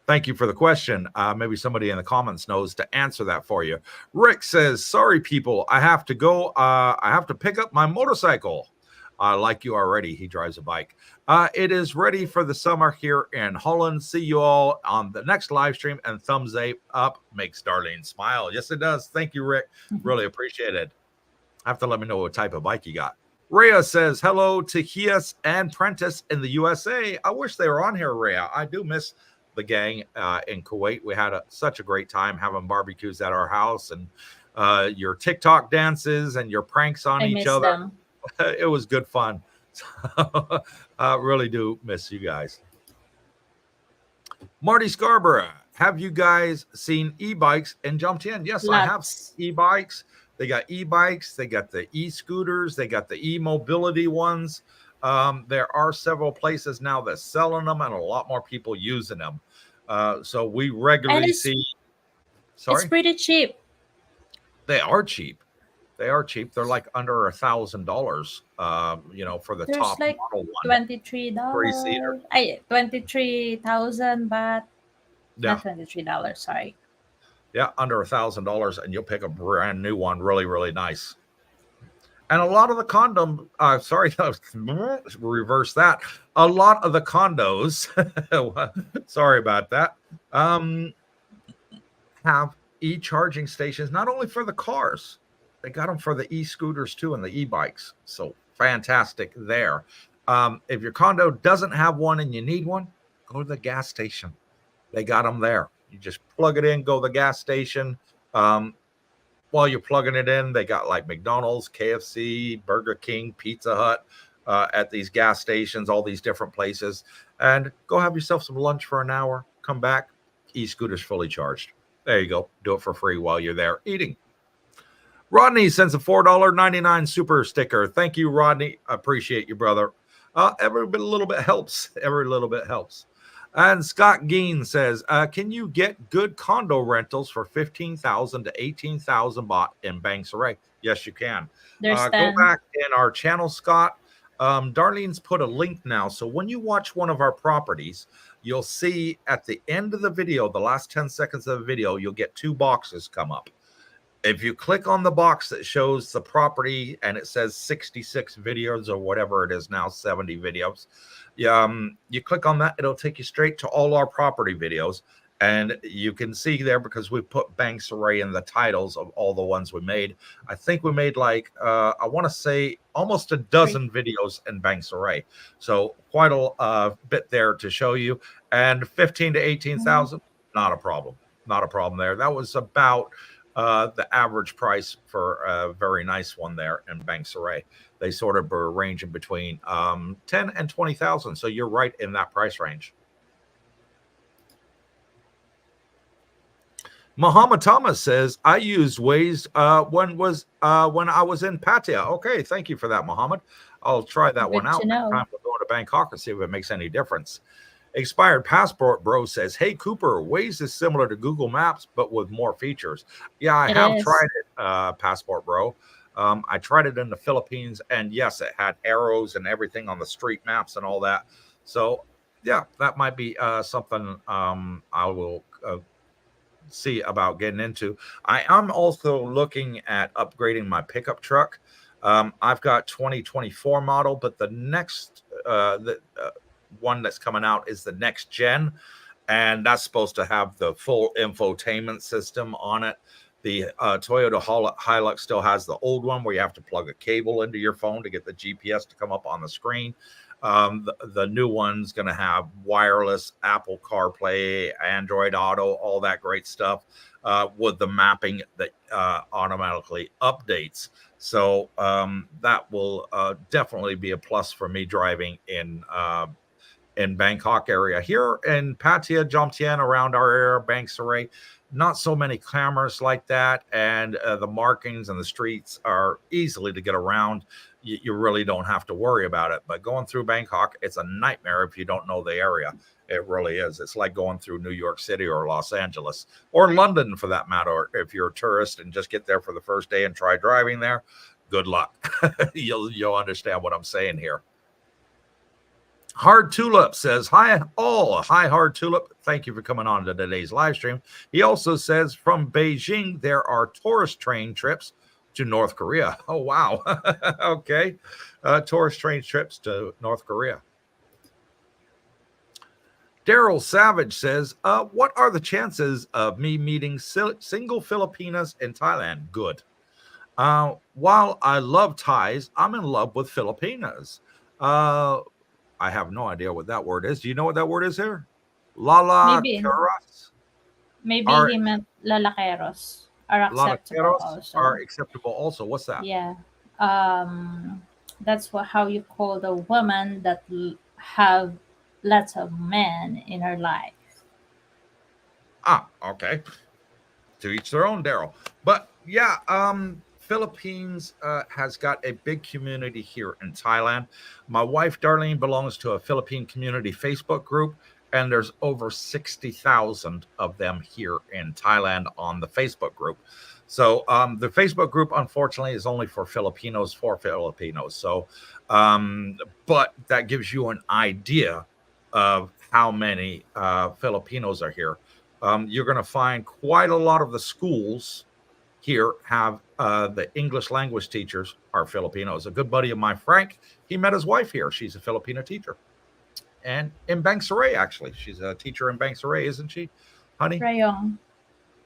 thank you for the question. Maybe somebody in the comments knows to answer that for you. Rick says, sorry, people, I have to go. I have to pick up my motorcycle. I like you already. He drives a bike. It is ready for the summer here in Holland. See you all on the next live stream, and thumbs up makes Darlene smile. Yes, it does. Thank you, Rick. Really appreciate it. Have to let me know what type of bike you got. Rhea says, hello to Hias and Prentice in the USA. I wish they were on here, Rhea. I do miss the gang in Kuwait. We had such a great time having barbecues at our house, and your TikTok dances and your pranks on each other. Them. It was good fun. I really do miss you guys. Marty Scarborough, have you guys seen e-bikes in Jomtien? Yes, I have e-bikes. They got e-bikes, they got the e-scooters, they got the e-mobility ones. There are several places now that's selling them, and a lot more people using them. So we regularly see. Sorry, it's pretty cheap. They are cheap. They are cheap. They're like under $1,000. For the There's top like model one. $23. 23,000 baht. Yeah. Not $23. Sorry. Yeah, under $1,000, and you'll pick a brand new one, really, really nice. And a lot of the reverse that. A lot of the condos, sorry about that, have e-charging stations, not only for the cars, they got them for the e-scooters too and the e-bikes. So fantastic there. If your condo doesn't have one and you need one, go to the gas station. They got them there. You just plug it in, go to the gas station. While you're plugging it in, they got like McDonald's, KFC, Burger King, Pizza Hut at these gas stations, all these different places. And go have yourself some lunch for an hour. Come back, e-scooter's fully charged. There you go. Do it for free while you're there eating. Rodney sends a $4.99 super sticker. Thank you, Rodney. I appreciate you, brother. Every little bit helps. Every little bit helps. And Scott Geen says, can you get good condo rentals for 15,000 to 18,000 baht in Bang Sarai? Yes, you can. Go back in our channel, Scott. Darlene's put a link now. So when you watch one of our properties, you'll see at the end of the video, the last 10 seconds of the video, you'll get two boxes come up. If you click on the box that shows the property and it says 66 videos or whatever it is now, 70 videos, you click on that, it'll take you straight to all our property videos. And you can see there, because we put Bang Sarai in the titles of all the ones we made. I think we made like, I want to say almost a dozen videos in Bang Sarai. So quite a bit there to show you. And 15 to 18,000, not a problem. Not a problem there. That was about the average price for a very nice one there in Bang Sarai. They sort of were ranging between 10 and 20,000. So you're right in that price range. Muhammad Thomas says, I used Waze when I was in Pattaya. Okay, thank you for that, Muhammad. I'll try that one out next time we're going to Bangkok and see if it makes any difference. Expired Passport Bro says, hey, Cooper, Waze is similar to Google Maps, but with more features. Yeah, I have tried it, Passport Bro. I tried it in the Philippines, and yes, it had arrows and everything on the street maps and all that. So, yeah, that might be something I will see about getting into. I am also looking at upgrading my pickup truck. I've got 2024 model, but the next one that's coming out is the next gen, and that's supposed to have the full infotainment system on it. The Toyota Hilux still has the old one where you have to plug a cable into your phone to get the GPS to come up on the screen. The new one's going to have wireless Apple CarPlay, Android Auto, all that great stuff with the mapping that automatically updates. So that will definitely be a plus for me driving in Bangkok area. Here in Pattaya, Jomtien, around our area, Bang Sarai, not so many cameras like that, and the markings and the streets are easily to get around. You really don't have to worry about it. But going through Bangkok, it's a nightmare if you don't know the area. It really is. It's like going through New York City or Los Angeles or London, for that matter. If you're a tourist and just get there for the first day and try driving there, good luck. You'll understand what I'm saying here. Hard Tulip says, hi all. Hi, Hard Tulip. Thank you for coming on to today's live stream. He also says, from Beijing, there are tourist train trips to North Korea. Oh, wow. Okay. Tourist train trips to North Korea. Daryl Savage says, what are the chances of me meeting single Filipinas in Thailand? Good. While I love Thais, I'm in love with Filipinas. I have no idea what that word is. Do you know what that word is here? Lala Maybe Keras? maybe Are he meant lalakeros are acceptable Lalakeros are also. acceptable also. What's that? Yeah. Um that's how you call the woman that have lots of men in her life. Ah, okay. To each their own, Daryl. But yeah, Philippines has got a big community here in Thailand. My wife Darlene belongs to a Philippine community Facebook group, and there's over 60,000 of them here in Thailand on the Facebook group. So the Facebook group, unfortunately, is only for Filipinos for Filipinos. So, but that gives you an idea of how many Filipinos are here. You're going to find quite a lot of the schools here have the English language teachers are Filipinos. A good buddy of mine, Frank, he met his wife here. She's a Filipino teacher. And in Bangsaray, actually. She's a teacher in Bangsaray, isn't she, honey? Rayong.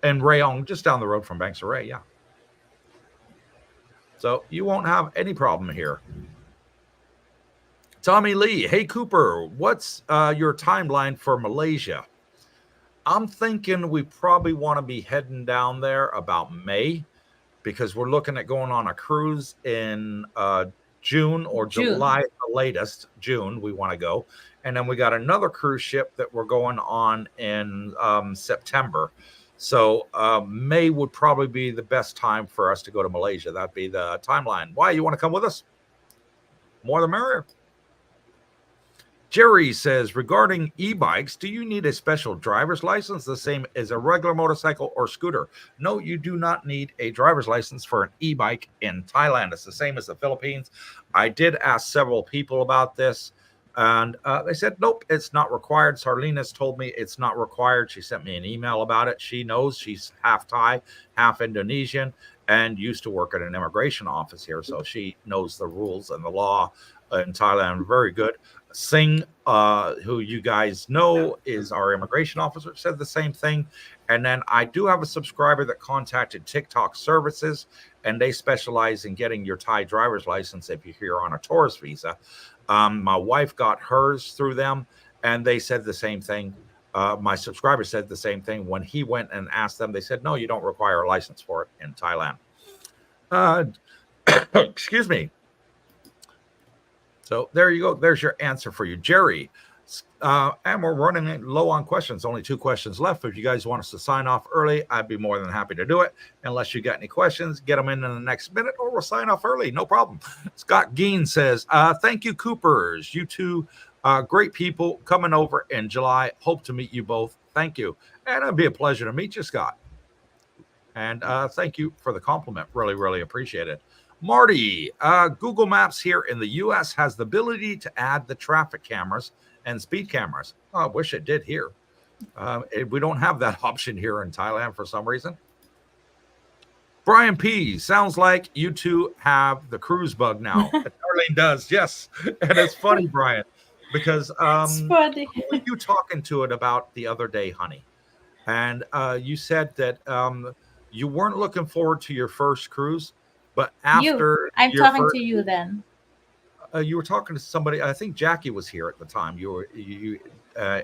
And Rayong, just down the road from Bangsaray, yeah. So you won't have any problem here. Tommy Lee, hey Cooper, what's your timeline for Malaysia? I'm thinking we probably want to be heading down there about May because we're looking at going on a cruise in June or July, the latest. June, we want to go. And then we got another cruise ship that we're going on in September. So May would probably be the best time for us to go to Malaysia. That'd be the timeline. Why? You want to come with us? More the merrier. Jerry says, regarding e-bikes, do you need a special driver's license the same as a regular motorcycle or scooter? No, you do not need a driver's license for an e-bike in Thailand. It's the same as the Philippines. I did ask several people about this, and they said, nope, it's not required. Sarlene told me it's not required. She sent me an email about it. She knows. She's half Thai, half Indonesian, and used to work at an immigration office here, so she knows the rules and the law in Thailand very good. Singh, who you guys know is our immigration officer, said the same thing. And then I do have a subscriber that contacted TikTok Services, and they specialize in getting your Thai driver's license if you're here on a tourist visa. My wife got hers through them, and they said the same thing. My subscriber said the same thing. When he went and asked them, they said, no, you don't require a license for it in Thailand. Excuse me. So there you go. There's your answer for you, Jerry. And we're running low on questions. Only 2 questions left. If you guys want us to sign off early, I'd be more than happy to do it. Unless you got any questions, get them in the next minute, or we'll sign off early. No problem. Scott Geen says, thank you, Coopers. You two great people coming over in July. Hope to meet you both. Thank you. And it'll be a pleasure to meet you, Scott. And thank you for the compliment. Really, really appreciate it. Marty, Google Maps here in the U.S. has the ability to add the traffic cameras and speed cameras. Oh, I wish it did here. We don't have that option here in Thailand for some reason. Brian P, sounds like you two have the cruise bug now. Darlene does, yes. And it's funny, Brian, because you talking to it about the other day, honey. And you said that you weren't looking forward to your first cruise. But after I'm talking to you then. You were talking to somebody. I think Jackie was here at the time. You were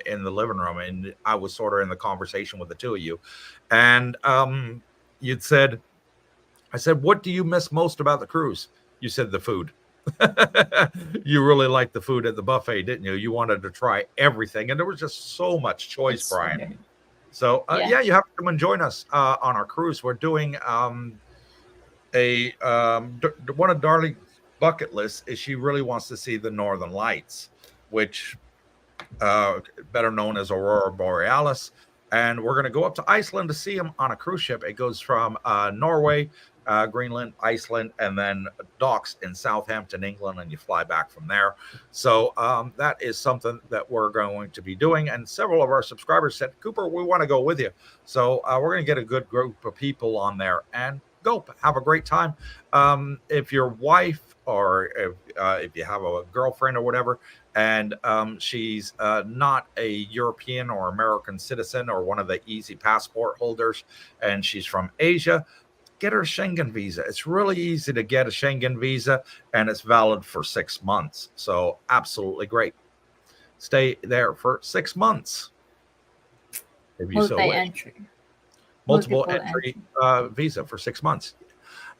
in the living room, and I was sort of in the conversation with the two of you. And you'd said, I said, what do you miss most about the cruise? You said the food. You really liked the food at the buffet, didn't you? You wanted to try everything. And there was just so much choice, Brian. Okay. So, yeah, you have to come and join us on our cruise. We're doing one of Darlene's bucket lists is she really wants to see the Northern Lights, which better known as Aurora Borealis. And we're going to go up to Iceland to see them on a cruise ship. It goes from Norway, Greenland, Iceland, and then docks in Southampton, England, and you fly back from there. So that is something that we're going to be doing. And several of our subscribers said, Cooper, we want to go with you. So we're going to get a good group of people on there. And go have a great time. If your wife or if you have a girlfriend or whatever, and she's not a European or American citizen or one of the easy passport holders, and she's from Asia, get her a Schengen visa. It's really easy to get a Schengen visa, and it's valid for 6 months. So absolutely great. Stay there for 6 months if you so wish. Multi-entry. Multiple Multiple entry entry. visa for 6 months.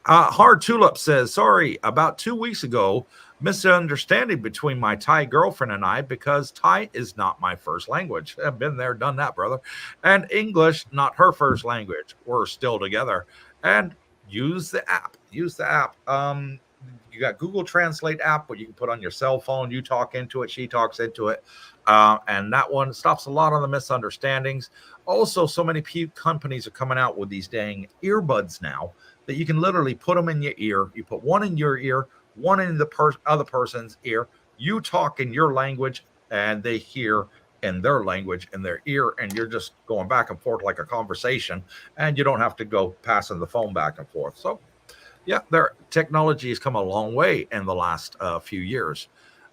Hard Tulip says, sorry, about 2 weeks ago, misunderstanding between my Thai girlfriend and I because Thai is not my first language. I've been there, done that, brother. And English, not her first language. We're still together. And use the app. Use the app. You got Google Translate app where you can put on your cell phone. You talk into it. She talks into it. And that one stops a lot of the misunderstandings. Also, so many companies are coming out with these dang earbuds now that you can literally put them in your ear. You put one in your ear, one in the other person's ear. You talk in your language, and they hear in their language in their ear, and you're just going back and forth like a conversation, and you don't have to go passing the phone back and forth. So, yeah, their technology has come a long way in the last few years.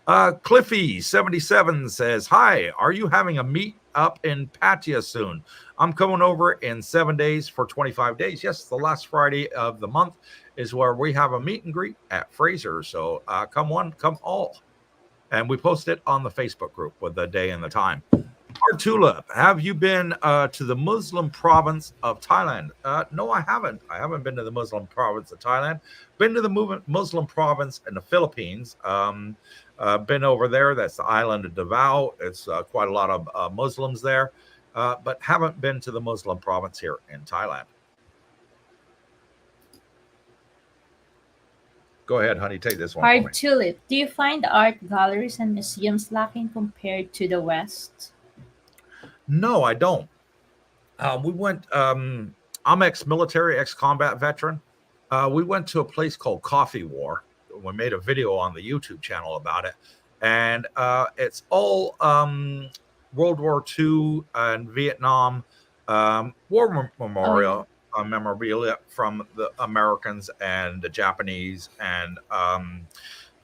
Cliffy77 says, hi, are you having a meet up in Pattaya soon? I'm coming over in 7 days for 25 days. Yes, the last Friday of the month is where we have a meet and greet at Fraser. So come one, come all. And we post it on the Facebook group with the day and the time. Hard Tulip, have you been to the Muslim province of Thailand? No, I haven't. I haven't been to the Muslim province of Thailand. Been to the Muslim province in the Philippines. Been over there. That's the island of Davao. It's quite a lot of Muslims there, but haven't been to the Muslim province here in Thailand. Go ahead, honey. Take this one. Hard Tulip, do you find art galleries and museums lacking compared to the West? No, I don't. We went. I'm ex-military, ex-combat veteran. We went to a place called Coffee War. We made a video on the YouTube channel about it, and it's all World War II and Vietnam war memorial memorabilia from the Americans and the Japanese and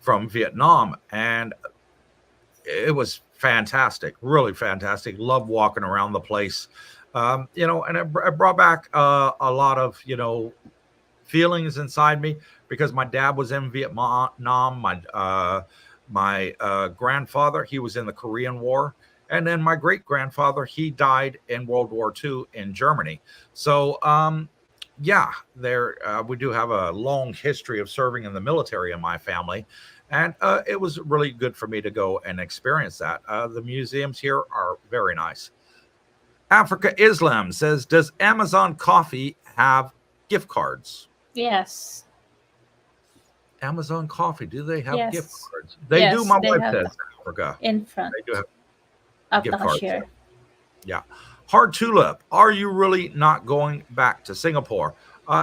from Vietnam, and it was fantastic, really fantastic. Love walking around the place, and it brought back a lot of feelings inside me because my dad was in Vietnam. My grandfather, he was in the Korean War, and then my great grandfather, he died in World War II in Germany. So we do have a long history of serving in the military in my family. And it was really good for me to go and experience that. The museums here are very nice. Africa Islam says, does Amazon Coffee have gift cards? Yes. Amazon Coffee, do they have gift cards? They do. My wife says Africa. In front. They do have of gift the cards. cashier. Yeah. Hard Tulip, are you really not going back to Singapore?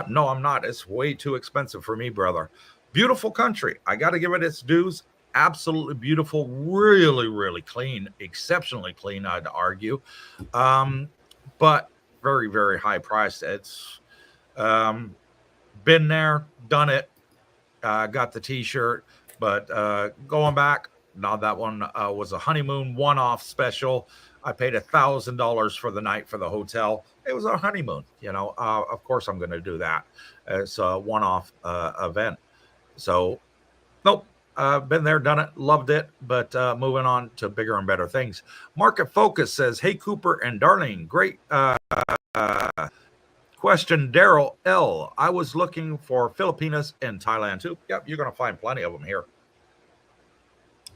No, I'm not. It's way too expensive for me, brother. Beautiful country. I got to give it its dues. Absolutely beautiful. Really, really clean. Exceptionally clean, I'd argue. But very, very high priced. It's been there, done it. Got the t-shirt. But going back, now that one was a honeymoon one-off special. I paid $1,000 for the night for the hotel. It was a honeymoon. Of course I'm going to do that. It's a one-off event. So, nope, been there, done it, loved it, but moving on to bigger and better things. Market Focus says, hey, Cooper and Darlene, great question. Daryl L, I was looking for Filipinas in Thailand too. Yep, you're going to find plenty of them here.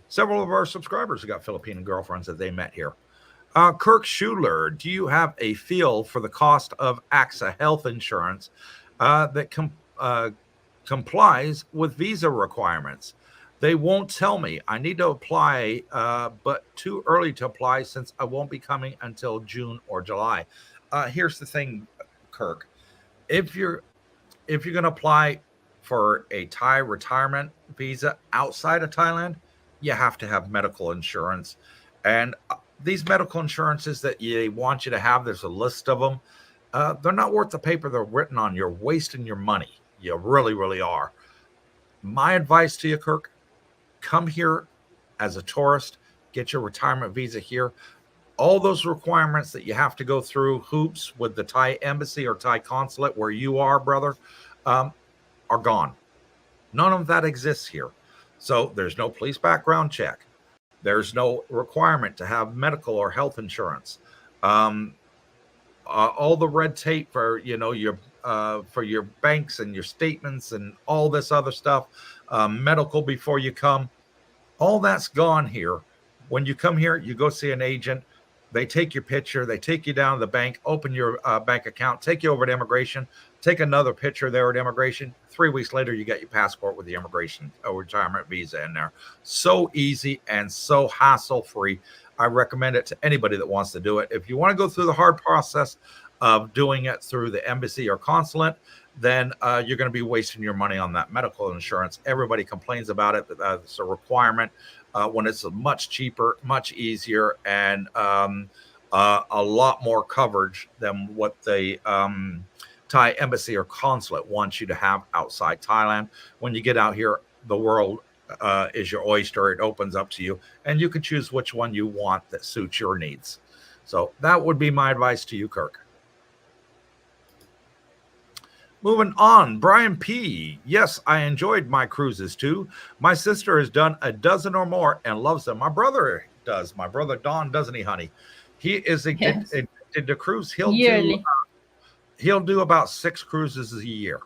Several of our subscribers have got Filipino girlfriends that they met here. Kirk Schuler, do you have a feel for the cost of AXA health insurance that complies with visa requirements? They won't tell me. I need to apply, but too early to apply since I won't be coming until June or July. Here's the thing, Kirk. If you're going to apply for a Thai retirement visa outside of Thailand, you have to have medical insurance. And these medical insurances that they want you to have, there's a list of them. They're not worth the paper they're written on. You're wasting your money. You really, really are. My advice to you, Kirk, come here as a tourist, get your retirement visa here. All those requirements that you have to go through hoops with the Thai embassy or Thai consulate where you are, brother, are gone. None of that exists here. So there's no police background check. There's no requirement to have medical or health insurance. Um, all the red tape for your for your banks and your statements and all this other stuff, medical before you come, all that's gone here. When you come here, you go see an agent. They take your picture, they take you down to the bank, open your bank account, take you over to immigration, take another picture there at immigration. 3 weeks later, you get your passport with the immigration or retirement visa in there. So easy and so hassle free. I recommend it to anybody that wants to do it. If you want to go through the hard process of doing it through the embassy or consulate, then you're going to be wasting your money on that medical insurance. Everybody complains about it. It's a requirement when it's much cheaper, much easier, and a lot more coverage than what the Thai embassy or consulate wants you to have outside Thailand. When you get out here, the world is your oyster. It opens up to you, and you can choose which one you want that suits your needs. So that would be my advice to you, Kirk. Moving on, Brian P. Yes, I enjoyed my cruises too. My sister has done a dozen or more and loves them. My brother does. My brother Don, doesn't he, honey? He is addicted to cruise. He'll do about 6 cruises a year.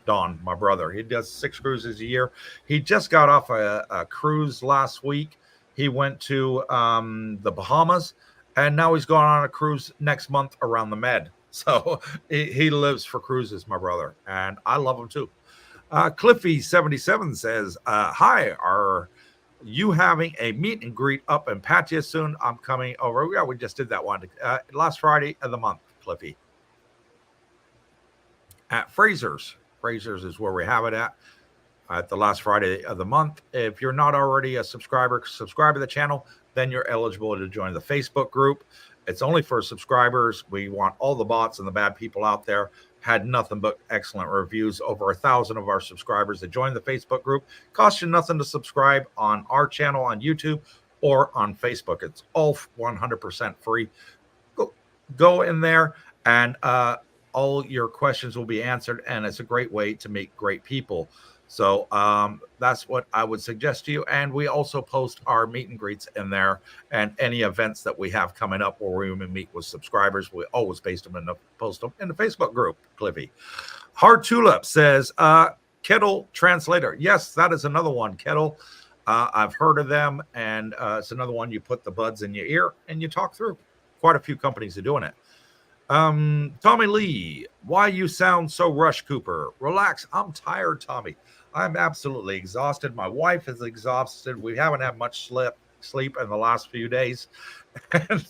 Don, my brother, he does 6 cruises a year. He just got off a cruise last week. He went to the Bahamas, and now he's going on a cruise next month around the Med. So he lives for cruises, my brother, and I love him too. Cliffy77 says, hi, are you having a meet and greet up in Pattaya soon? I'm coming over. Yeah, we just did that one last Friday of the month, Cliffy. At Fraser's. Fraser's is where we have it at the last Friday of the month. If you're not already a subscriber, subscribe to the channel, then you're eligible to join the Facebook group. It's only for subscribers. We want all the bots and the bad people out there. Had nothing but excellent reviews. Over 1,000 of our subscribers that joined the Facebook group. Costs you nothing to subscribe on our channel on YouTube or on Facebook. It's all 100% free. Go in there and all your questions will be answered, and it's a great way to meet great people. So that's what I would suggest to you. And we also post our meet and greets in there and any events that we have coming up where we meet with subscribers. We always post them in the Facebook group, Cliffy. Hard Tulip says, Kettle Translator. Yes, that is another one, Kettle. I've heard of them, and it's another one you put the buds in your ear and you talk through. Quite a few companies are doing it. Tommy Lee, why you sound so rushed, Cooper? Relax. I'm tired, Tommy. I'm absolutely exhausted. My wife is exhausted. We haven't had much sleep in the last few days, and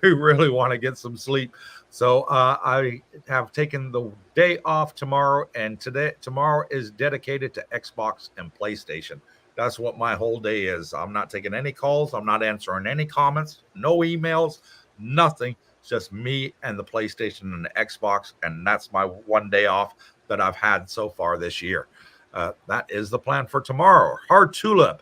we really want to get some sleep. So I have taken the day off tomorrow, and tomorrow is dedicated to Xbox and PlayStation. That's what my whole day is. I'm not taking any calls. I'm not answering any comments, no emails, nothing. It's just me and the PlayStation and the Xbox, and that's my one day off that I've had so far this year. That is the plan for tomorrow. Hard Tulip,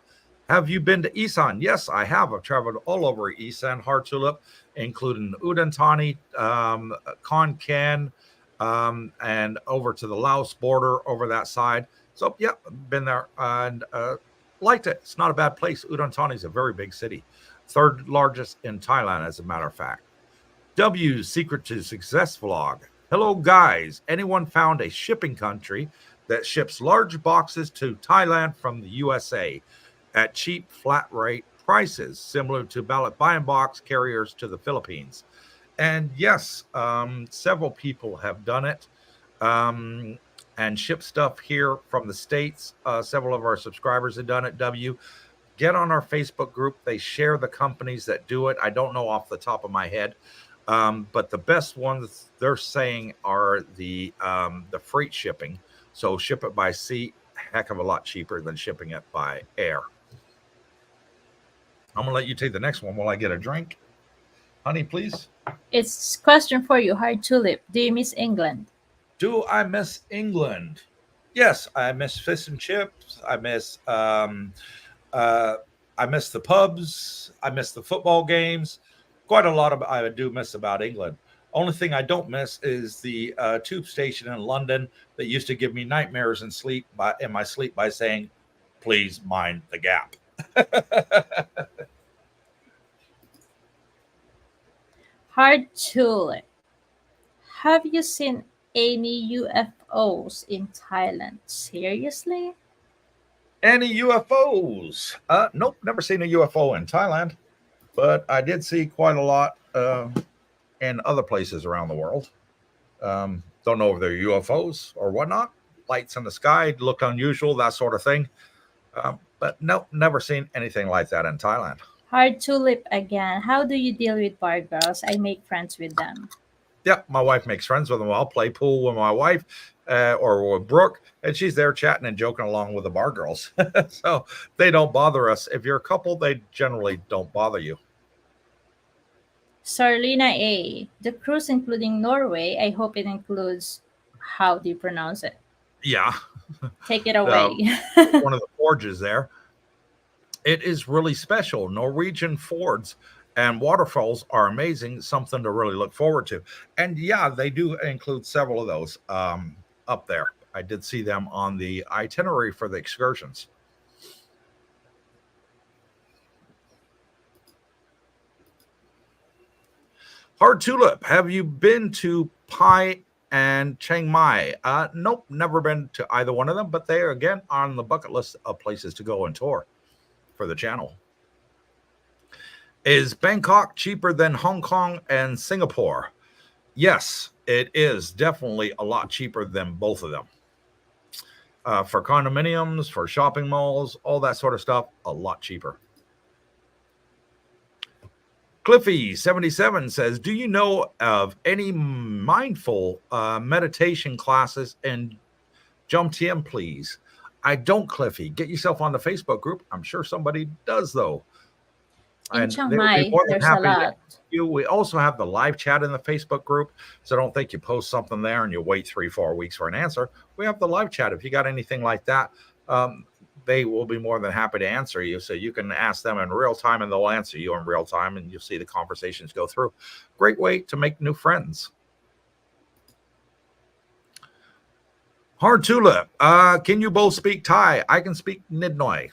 have you been to Isan? Yes, I have. I've traveled all over Isan, Hard Tulip, including Udon Thani, Khon Kaen, and over to the Laos border over that side. So, yeah, been there and liked it. It's not a bad place. Udon Thani is a very big city, 3rd largest in Thailand, as a matter of fact. W Secret to Success Vlog. Hello, guys. Anyone found a shipping country that ships large boxes to Thailand from the USA at cheap flat rate prices, similar to buy and box carriers to the Philippines? And yes, several people have done it and shipped stuff here from the States. Several of our subscribers have done it. W, get on our Facebook group. They share the companies that do it. I don't know off the top of my head. But the best ones they're saying are the freight shipping. So ship it by sea, heck of a lot cheaper than shipping it by air. I'm gonna let you take the next one while I get a drink. Honey, please. It's question for you, Hard Tulip. Do you miss England? Do I miss England? Yes, I miss fish and chips. Uh, I miss the pubs. I miss the football games. Quite a lot of I do miss about England. Only thing I don't miss is the tube station in London that used to give me nightmares in my sleep by saying, "Please mind the gap." Hard Tulip. Have you seen any UFOs in Thailand? Seriously? Any UFOs? Nope, never seen a UFO in Thailand, but I did see quite a lot in other places around the world. Don't know if they're UFOs or whatnot. Lights in the sky look unusual, that sort of thing. But no, never seen anything like that in Thailand. Hard Tulip again. How do you deal with bar girls? I make friends with them. Yeah, my wife makes friends with them. I'll play pool with my wife or with Brooke, and she's there chatting and joking along with the bar girls. So they don't bother us. If you're a couple, they generally don't bother you. Sarlina A. The cruise including Norway. I hope it includes, how do you pronounce it? Yeah, Take it the, away. one of the forges there. It is really special. Norwegian fords and waterfalls are amazing, something to really look forward to. And yeah, they do include several of those up there. I did see them on the itinerary for the excursions. Hard Tulip, have you been to Pai and Chiang Mai? Nope, never been to either one of them, but they are again on the bucket list of places to go and tour for the channel. Is Bangkok cheaper than Hong Kong and Singapore? Yes, it is definitely a lot cheaper than both of them. For condominiums, for shopping malls, all that sort of stuff, a lot cheaper. Cliffy77 says, do you know of any mindful meditation classes in Jomtien, please? I don't, Cliffy. Get yourself on the Facebook group. I'm sure somebody does, though. In And Chiang they will be Mai, more than there's a happy to lot. you. We also have the live chat in the Facebook group. So don't think you post something there and you wait 3-4 weeks for an answer. We have the live chat. If you got anything like that, they will be more than happy to answer you. So you can ask them in real time and they'll answer you in real time and you'll see the conversations go through. Great way to make new friends. Hard Tulip. Can you both speak Thai? I can speak Nidnoi,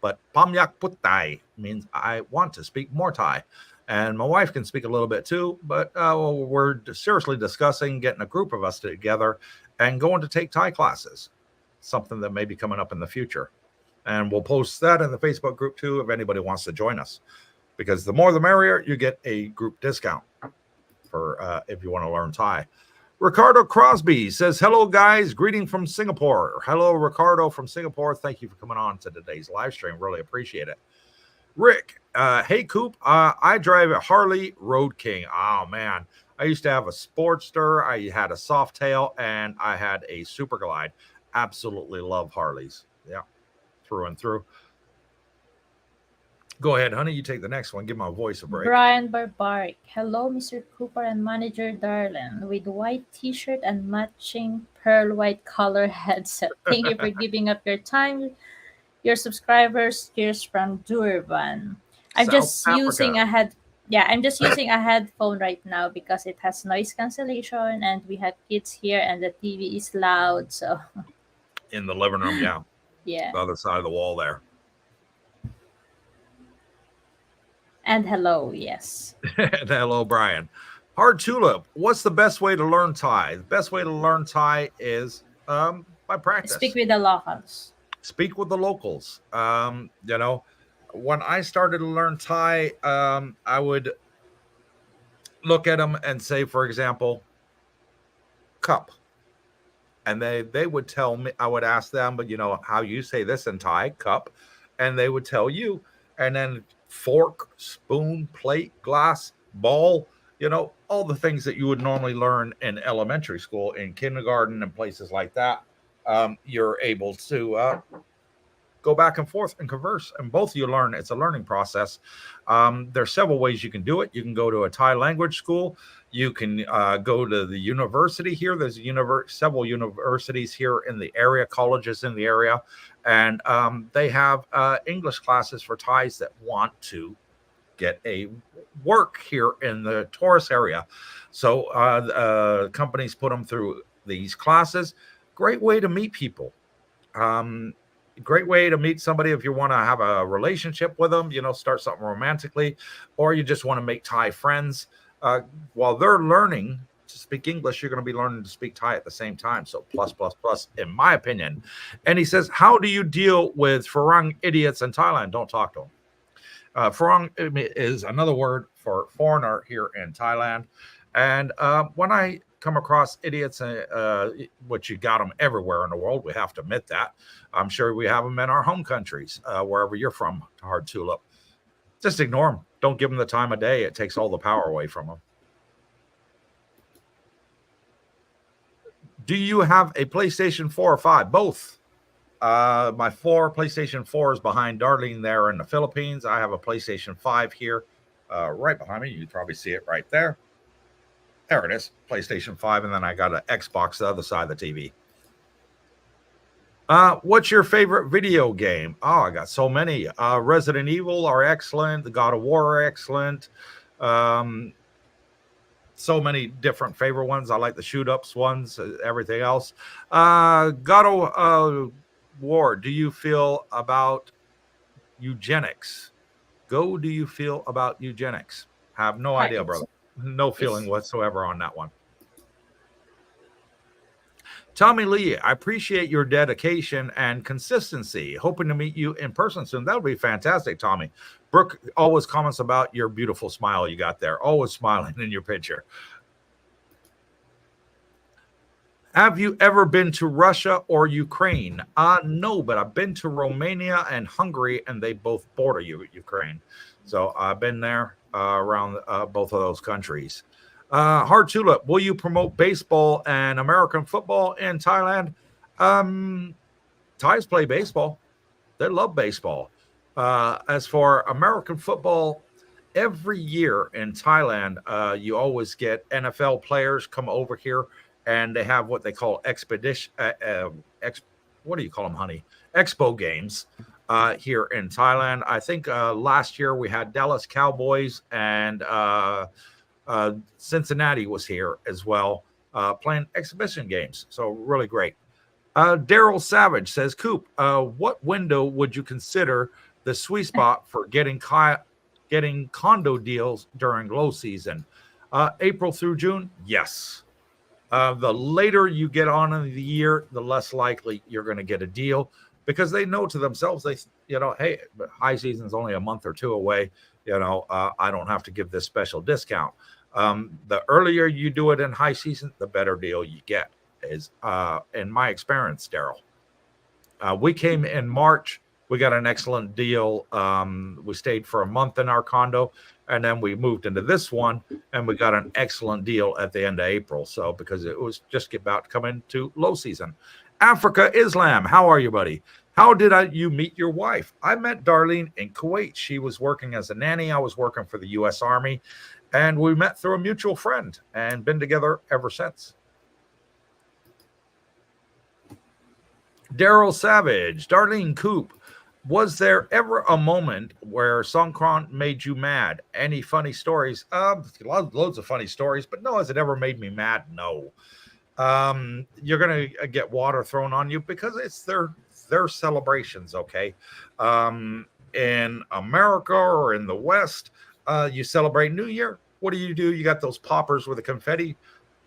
but Pamyak Putai means I want to speak more Thai. And my wife can speak a little bit too, but we're seriously discussing getting a group of us together and going to take Thai classes, something that may be coming up in the future. And we'll post that in the Facebook group too if anybody wants to join us, because the more the merrier. You get a group discount for if you want to learn Thai. Ricardo Crosby says, hello, guys. Greeting from Singapore. Hello, Ricardo from Singapore. Thank you for coming on to today's live stream. Really appreciate it. Rick, hey, Coop. I drive a Harley Road King. Oh, man. I used to have a Sportster. I had a Softail, and I had a Super Glide. Absolutely love Harleys. Yeah, through and through. Go ahead, honey. You take the next one. Give my voice a break. Brian Barbaric. Hello, Mr. Cooper and Manager Darlen. With white t-shirt and matching pearl white color headset. Thank you for giving up your time. Your subscribers. Cheers from Durban. I'm South just Africa. I'm just using a headphone right now because it has noise cancellation and we have kids here and the TV is loud. So In the living room, yeah. yeah. The other side of the wall there. And hello, yes. And hello, Brian. Hard Tulip, what's the best way to learn Thai? The best way to learn Thai is by practice. Speak with the locals. Speak with the locals. When I started to learn Thai, I would look at them and say, for example, cup. And they would tell me, I would ask them, but how you say this in Thai, cup. And they would tell you. And then fork, spoon, plate, glass, ball, all the things that you would normally learn in elementary school, in kindergarten and places like that. You're able to go back and forth and converse, and both of you learn. It's a learning process. There's several ways you can do it. You can go to a Thai language school. You can go to the university here. There's several universities here in the area, colleges in the area, and they have English classes for Thais that want to get a work here in the Taurus area. So companies put them through these classes. Great way to meet people. Great way to meet somebody if you want to have a relationship with them, start something romantically, or you just want to make Thai friends. While they're learning to speak English, you're going to be learning to speak Thai at the same time. So plus, plus, plus, in my opinion. And he says, how do you deal with Farang idiots in Thailand? Don't talk to them. Farang is another word for foreigner here in Thailand. And when I come across idiots, which you got them everywhere in the world, we have to admit that. I'm sure we have them in our home countries, wherever you're from, Hard Tulip. Just ignore them. Don't give them the time of day. It takes all the power away from them. Do you have a PlayStation 4 or 5? Both. My PlayStation 4 is behind Darlene there in the Philippines. I have a PlayStation 5 here right behind me. You can probably see it right there. There it is, PlayStation 5, and then I got an Xbox the other side of the TV. What's your favorite video game? Oh, I got so many. Resident Evil are excellent. The God of War are excellent. So many different favorite ones. I like the shoot-ups ones, everything else. God of War, do you feel about eugenics? Do you feel about eugenics? Have no idea, brother. No feeling whatsoever on that one. Tommy Lee, I appreciate your dedication and consistency. Hoping to meet you in person soon. That would be fantastic, Tommy. Brooke always comments about your beautiful smile you got there. Always smiling in your picture. Have you ever been to Russia or Ukraine? No, but I've been to Romania and Hungary, and they both border Ukraine. So I've been there around both of those countries. Hard Tulip, will you promote baseball and American football in Thailand? Thais play baseball. They love baseball. As for American football, every year in Thailand, you always get NFL players come over here, and they have what they call expedition. What do you call them, honey? Expo games here in Thailand. I think last year we had Dallas Cowboys and Cincinnati was here as well, playing exhibition games. So really great. Daryl Savage says, Coop, what window would you consider the sweet spot for getting condo deals during low season? April through June? Yes. The later you get on in the year, the less likely you're going to get a deal, because they know to themselves, hey, high season is only a month or two away. I don't have to give this special discount. The earlier you do it in high season, the better deal you get, is in my experience, Daryl. We came in March. We got an excellent deal. We stayed for a month in our condo, and then we moved into this one, and we got an excellent deal at the end of April. So because it was just about to come into low season. Africa Islam, how are you, buddy? How did you meet your wife? I met Darlene in Kuwait. She was working as a nanny. I was working for the U.S. Army, and we met through a mutual friend and been together ever since. Daryl Savage, Darlene Coop, was there ever a moment where Songkran made you mad? Any funny stories? Loads of funny stories, but no, has it ever made me mad? No. You're going to get water thrown on you because it's their celebrations, okay? In America or in the West, you celebrate New Year. What do? You got those poppers with the confetti.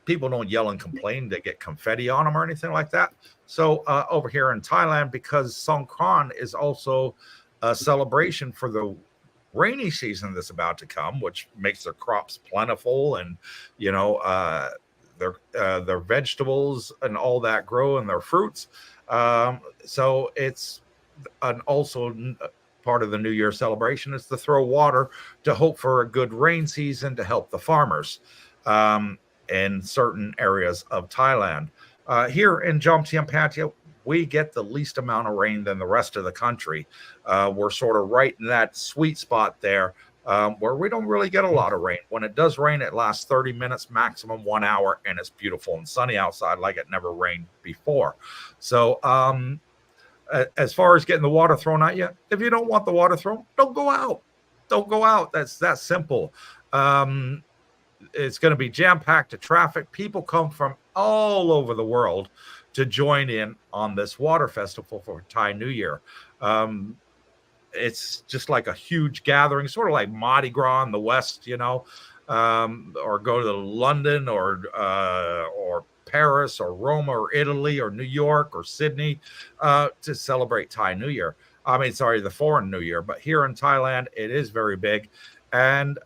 People don't yell and complain. They get confetti on them or anything like that. So over here in Thailand, because Songkran is also a celebration for the rainy season that's about to come, which makes their crops plentiful, and their vegetables and all that grow, and their fruits. So it's also part of the New Year celebration is to throw water to hope for a good rain season to help the farmers in certain areas of Thailand. Here in Jomtien Patio, we get the least amount of rain than the rest of the country. We're sort of right in that sweet spot there, where we don't really get a lot of rain. When it does rain, it lasts 30 minutes, maximum 1 hour, and it's beautiful and sunny outside like it never rained before. So, as far as getting the water thrown at you, if you don't want the water thrown, don't go out. Don't go out. That's that simple. Um, it's going to be jam packed to traffic. People come from all over the world to join in on this water festival for Thai New Year. Um, it's just like a huge gathering, sort of like Mardi Gras in the West, or go to London or Paris or Rome or Italy or New York or Sydney to celebrate Thai New Year. I mean, sorry, the foreign New Year, but here in Thailand, it is very big. And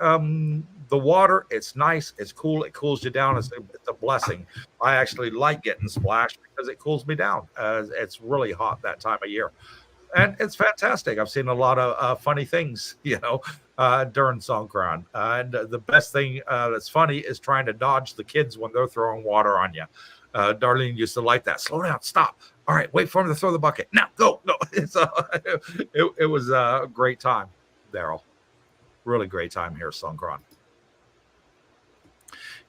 the water, it's nice, it's cool, it cools you down. It's a blessing. I actually like getting splashed because it cools me down. It's really hot that time of year, and it's fantastic. I've seen a lot of funny things, during Songkran. And the best thing that's funny is trying to dodge the kids when they're throwing water on you. Darlene used to like that. Slow down, stop. All right, wait for him to throw the bucket. Now, go. It was a great time, Daryl. Really great time here, Songkran.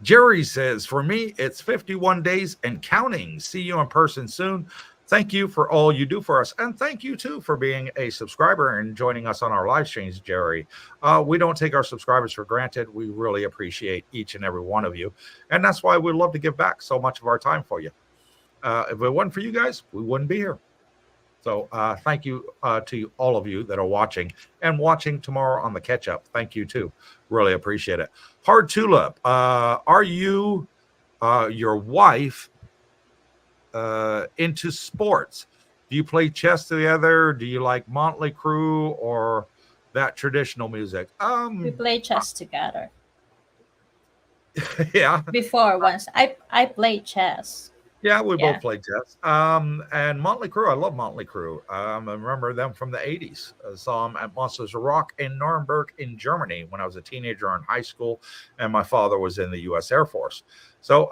Jerry says, for me, it's 51 days and counting. See you in person soon. Thank you for all you do for us. And thank you, too, for being a subscriber and joining us on our live streams, Jerry. We don't take our subscribers for granted. We really appreciate each and every one of you. And that's why we love to give back so much of our time for you. If it wasn't for you guys, we wouldn't be here. So thank you to all of you that are watching and watching tomorrow on the catch up. Thank you, too. Really appreciate it. Hard Tulip, are you, your wife, into sports? Do you play chess together? Do you like Motley Crue or that traditional music? We play chess together. Yeah. Before once I played chess. Yeah, we both played chess. And Motley Crue, I love Motley Crue. I remember them from the 80s. I saw them at Monsters of Rock in Nuremberg in Germany when I was a teenager in high school, and my father was in the U.S. Air Force. So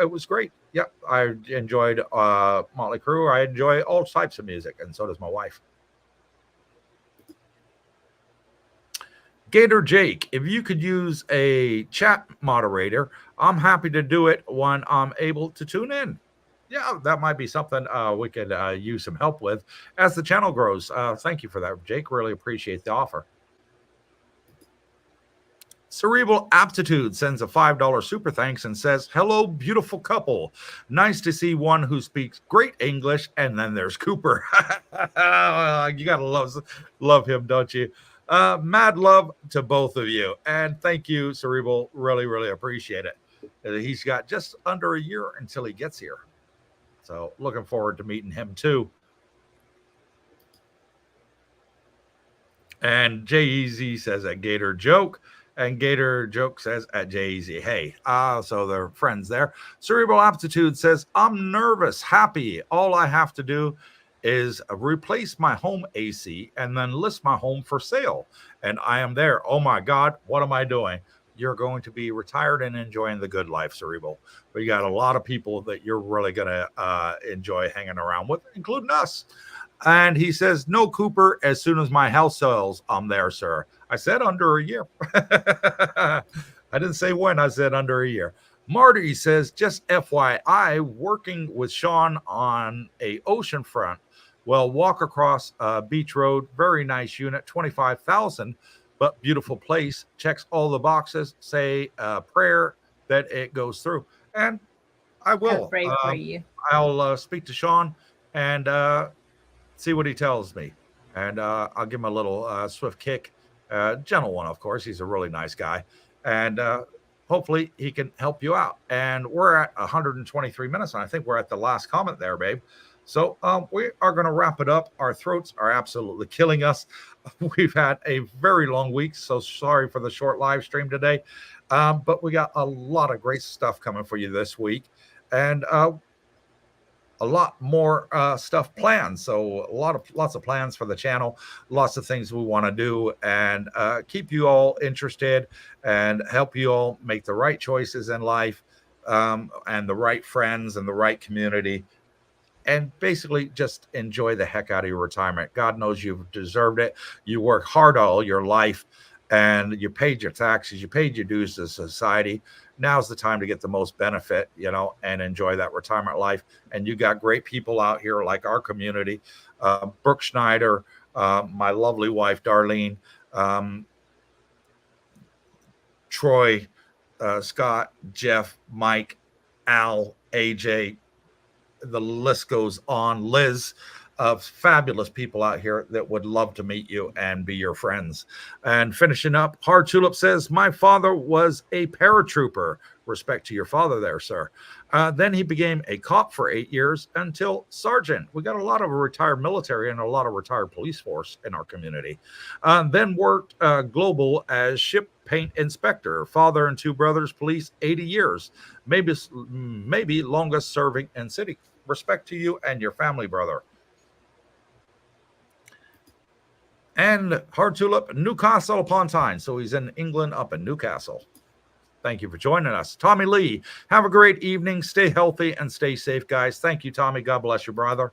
it was great. Yeah, I enjoyed Motley Crue. I enjoy all types of music, and so does my wife. Gator Jake, if you could use a chat moderator, I'm happy to do it when I'm able to tune in. Yeah, that might be something we could use some help with as the channel grows. Thank you for that, Jake. Really appreciate the offer. Cerebral Aptitude sends a $5 super thanks and says, hello, beautiful couple. Nice to see one who speaks great English. And then there's Cooper. You got to love him, don't you? Mad love to both of you. And thank you, Cerebral. Really, really appreciate it. He's got just under a year until he gets here. So looking forward to meeting him too. And Jay-Z says a Gator joke. And Gator Joke says at Jay-Z, hey. So they're friends there. Cerebral Aptitude says, I'm nervous, happy. All I have to do is replace my home AC and then list my home for sale. And I am there. Oh my God, what am I doing? You're going to be retired and enjoying the good life, Cerebral. We got a lot of people that you're really going to enjoy hanging around with, including us. And he says, no, Cooper, as soon as my house sells, I'm there, sir. I said under a year. I didn't say when, I said under a year. Marty says, just FYI, working with Sean on a oceanfront. Well, walk across Beach Road, very nice unit, 25,000, but beautiful place. Checks all the boxes. Say a prayer that it goes through. And I will. I'll pray for you. I'll speak to Sean and see what he tells me. And I'll give him a little swift kick. Gentle one, of course. He's a really nice guy. And hopefully he can help you out. And we're at 123 minutes. And I think we're at the last comment there, babe. So we are going to wrap it up. Our throats are absolutely killing us. We've had a very long week. So sorry for the short live stream today. But we got a lot of great stuff coming for you this week. And a lot more stuff planned. So lots of plans for the channel, lots of things we want to do, and keep you all interested and help you all make the right choices in life, and the right friends and the right community. and basically just enjoy the heck out of your retirement. God knows you've deserved it. You work hard all your life and you paid your taxes, you paid your dues to society. Now's the time to get the most benefit, and enjoy that retirement life. And you got great people out here like our community, Brooke Schneider, my lovely wife, Darlene, um, Troy, Scott, Jeff, Mike, Al, AJ, the list goes on. Liz, fabulous people out here that would love to meet you and be your friends. And finishing up, Hard Tulip says, my father was a paratrooper. Respect to your father there, sir. Then he became a cop for 8 years until sergeant. We got a lot of retired military and a lot of retired police force in our community. Then worked global as ship paint inspector. Father and two brothers, police, 80 years. Maybe longest serving in city. Respect to you and your family, brother. And Hard Tulip, Newcastle upon Tyne. So he's in England up in Newcastle. Thank you for joining us. Tommy Lee, have a great evening. Stay healthy and stay safe, guys. Thank you, Tommy. God bless you, brother.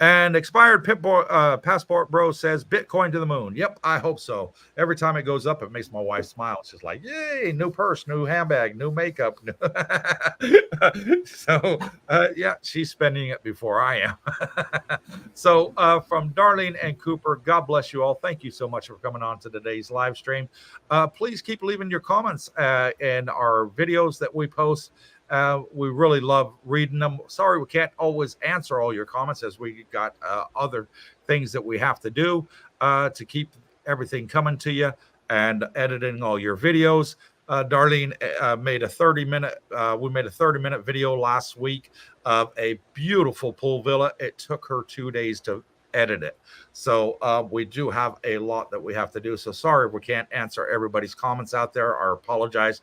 And expired passport bro says Bitcoin to the moon. Yep, I hope so. Every time it goes up, it makes my wife smile. She's like, "Yay! New purse, new handbag, new makeup." So, yeah, she's spending it before I am. So, from Darlene and Cooper, God bless you all. Thank you so much for coming on to today's live stream. Please keep leaving your comments in our videos that we post. We really love reading them. Sorry, we can't always answer all your comments as we got other things that we have to do to keep everything coming to you and editing all your videos. Darlene made a 30-minute. We made a 30-minute video last week of a beautiful pool villa. It took her 2 days to edit it. So we do have a lot that we have to do. So sorry we can't answer everybody's comments out there. I apologize.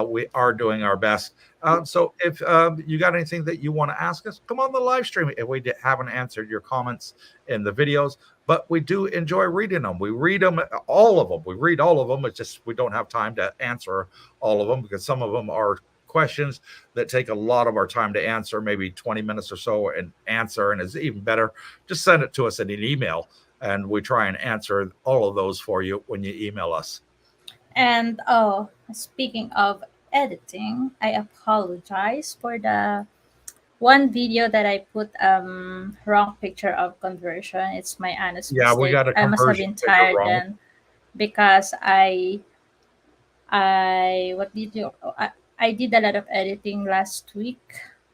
We are doing our best. So if you got anything that you want to ask us, come on the live stream. If we haven't answered your comments in the videos, but we do enjoy reading them. We read them, all of them. We read all of them. It's just we don't have time to answer all of them because some of them are questions that take a lot of our time to answer, maybe 20 minutes or so and answer. And it's even better, just send it to us in an email and we try and answer all of those for you when you email us. And speaking of editing, I apologize for the one video that I put wrong picture of conversion. It's my honest Yeah, we mistake. got a I must have conversion been figure tired wrong. then because I what did you I did a lot of editing last week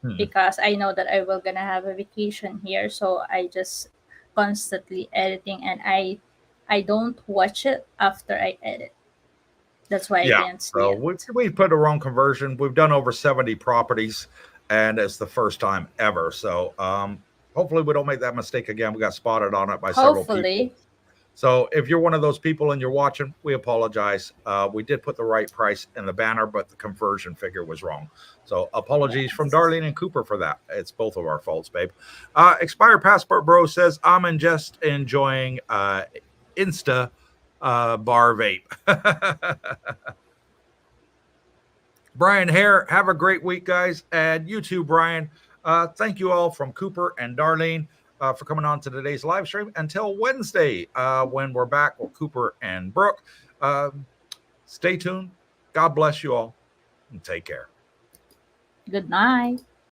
Hmm. because I know that I will gonna have a vacation here, so I just constantly editing and I don't watch it after I edit. That's why I Yeah, didn't see so it. we put a wrong conversion. We've done over 70 properties, and it's the first time ever. So hopefully we don't make that mistake again. We got spotted on it by several people. Hopefully, So if you're one of those people and you're watching, we apologize. We did put the right price in the banner, but the conversion figure was wrong. So apologies from yes. Darlene and Cooper for that. It's both of our faults, babe. Expired Passport Bro says, I'm just enjoying Insta bar vape. Brian Hare, have a great week, guys. And you too, Brian. Thank you all from Cooper and Darlene for coming on to today's live stream. Until Wednesday, when we're back with Cooper and Brooke. Stay tuned. God bless you all and take care. Good night.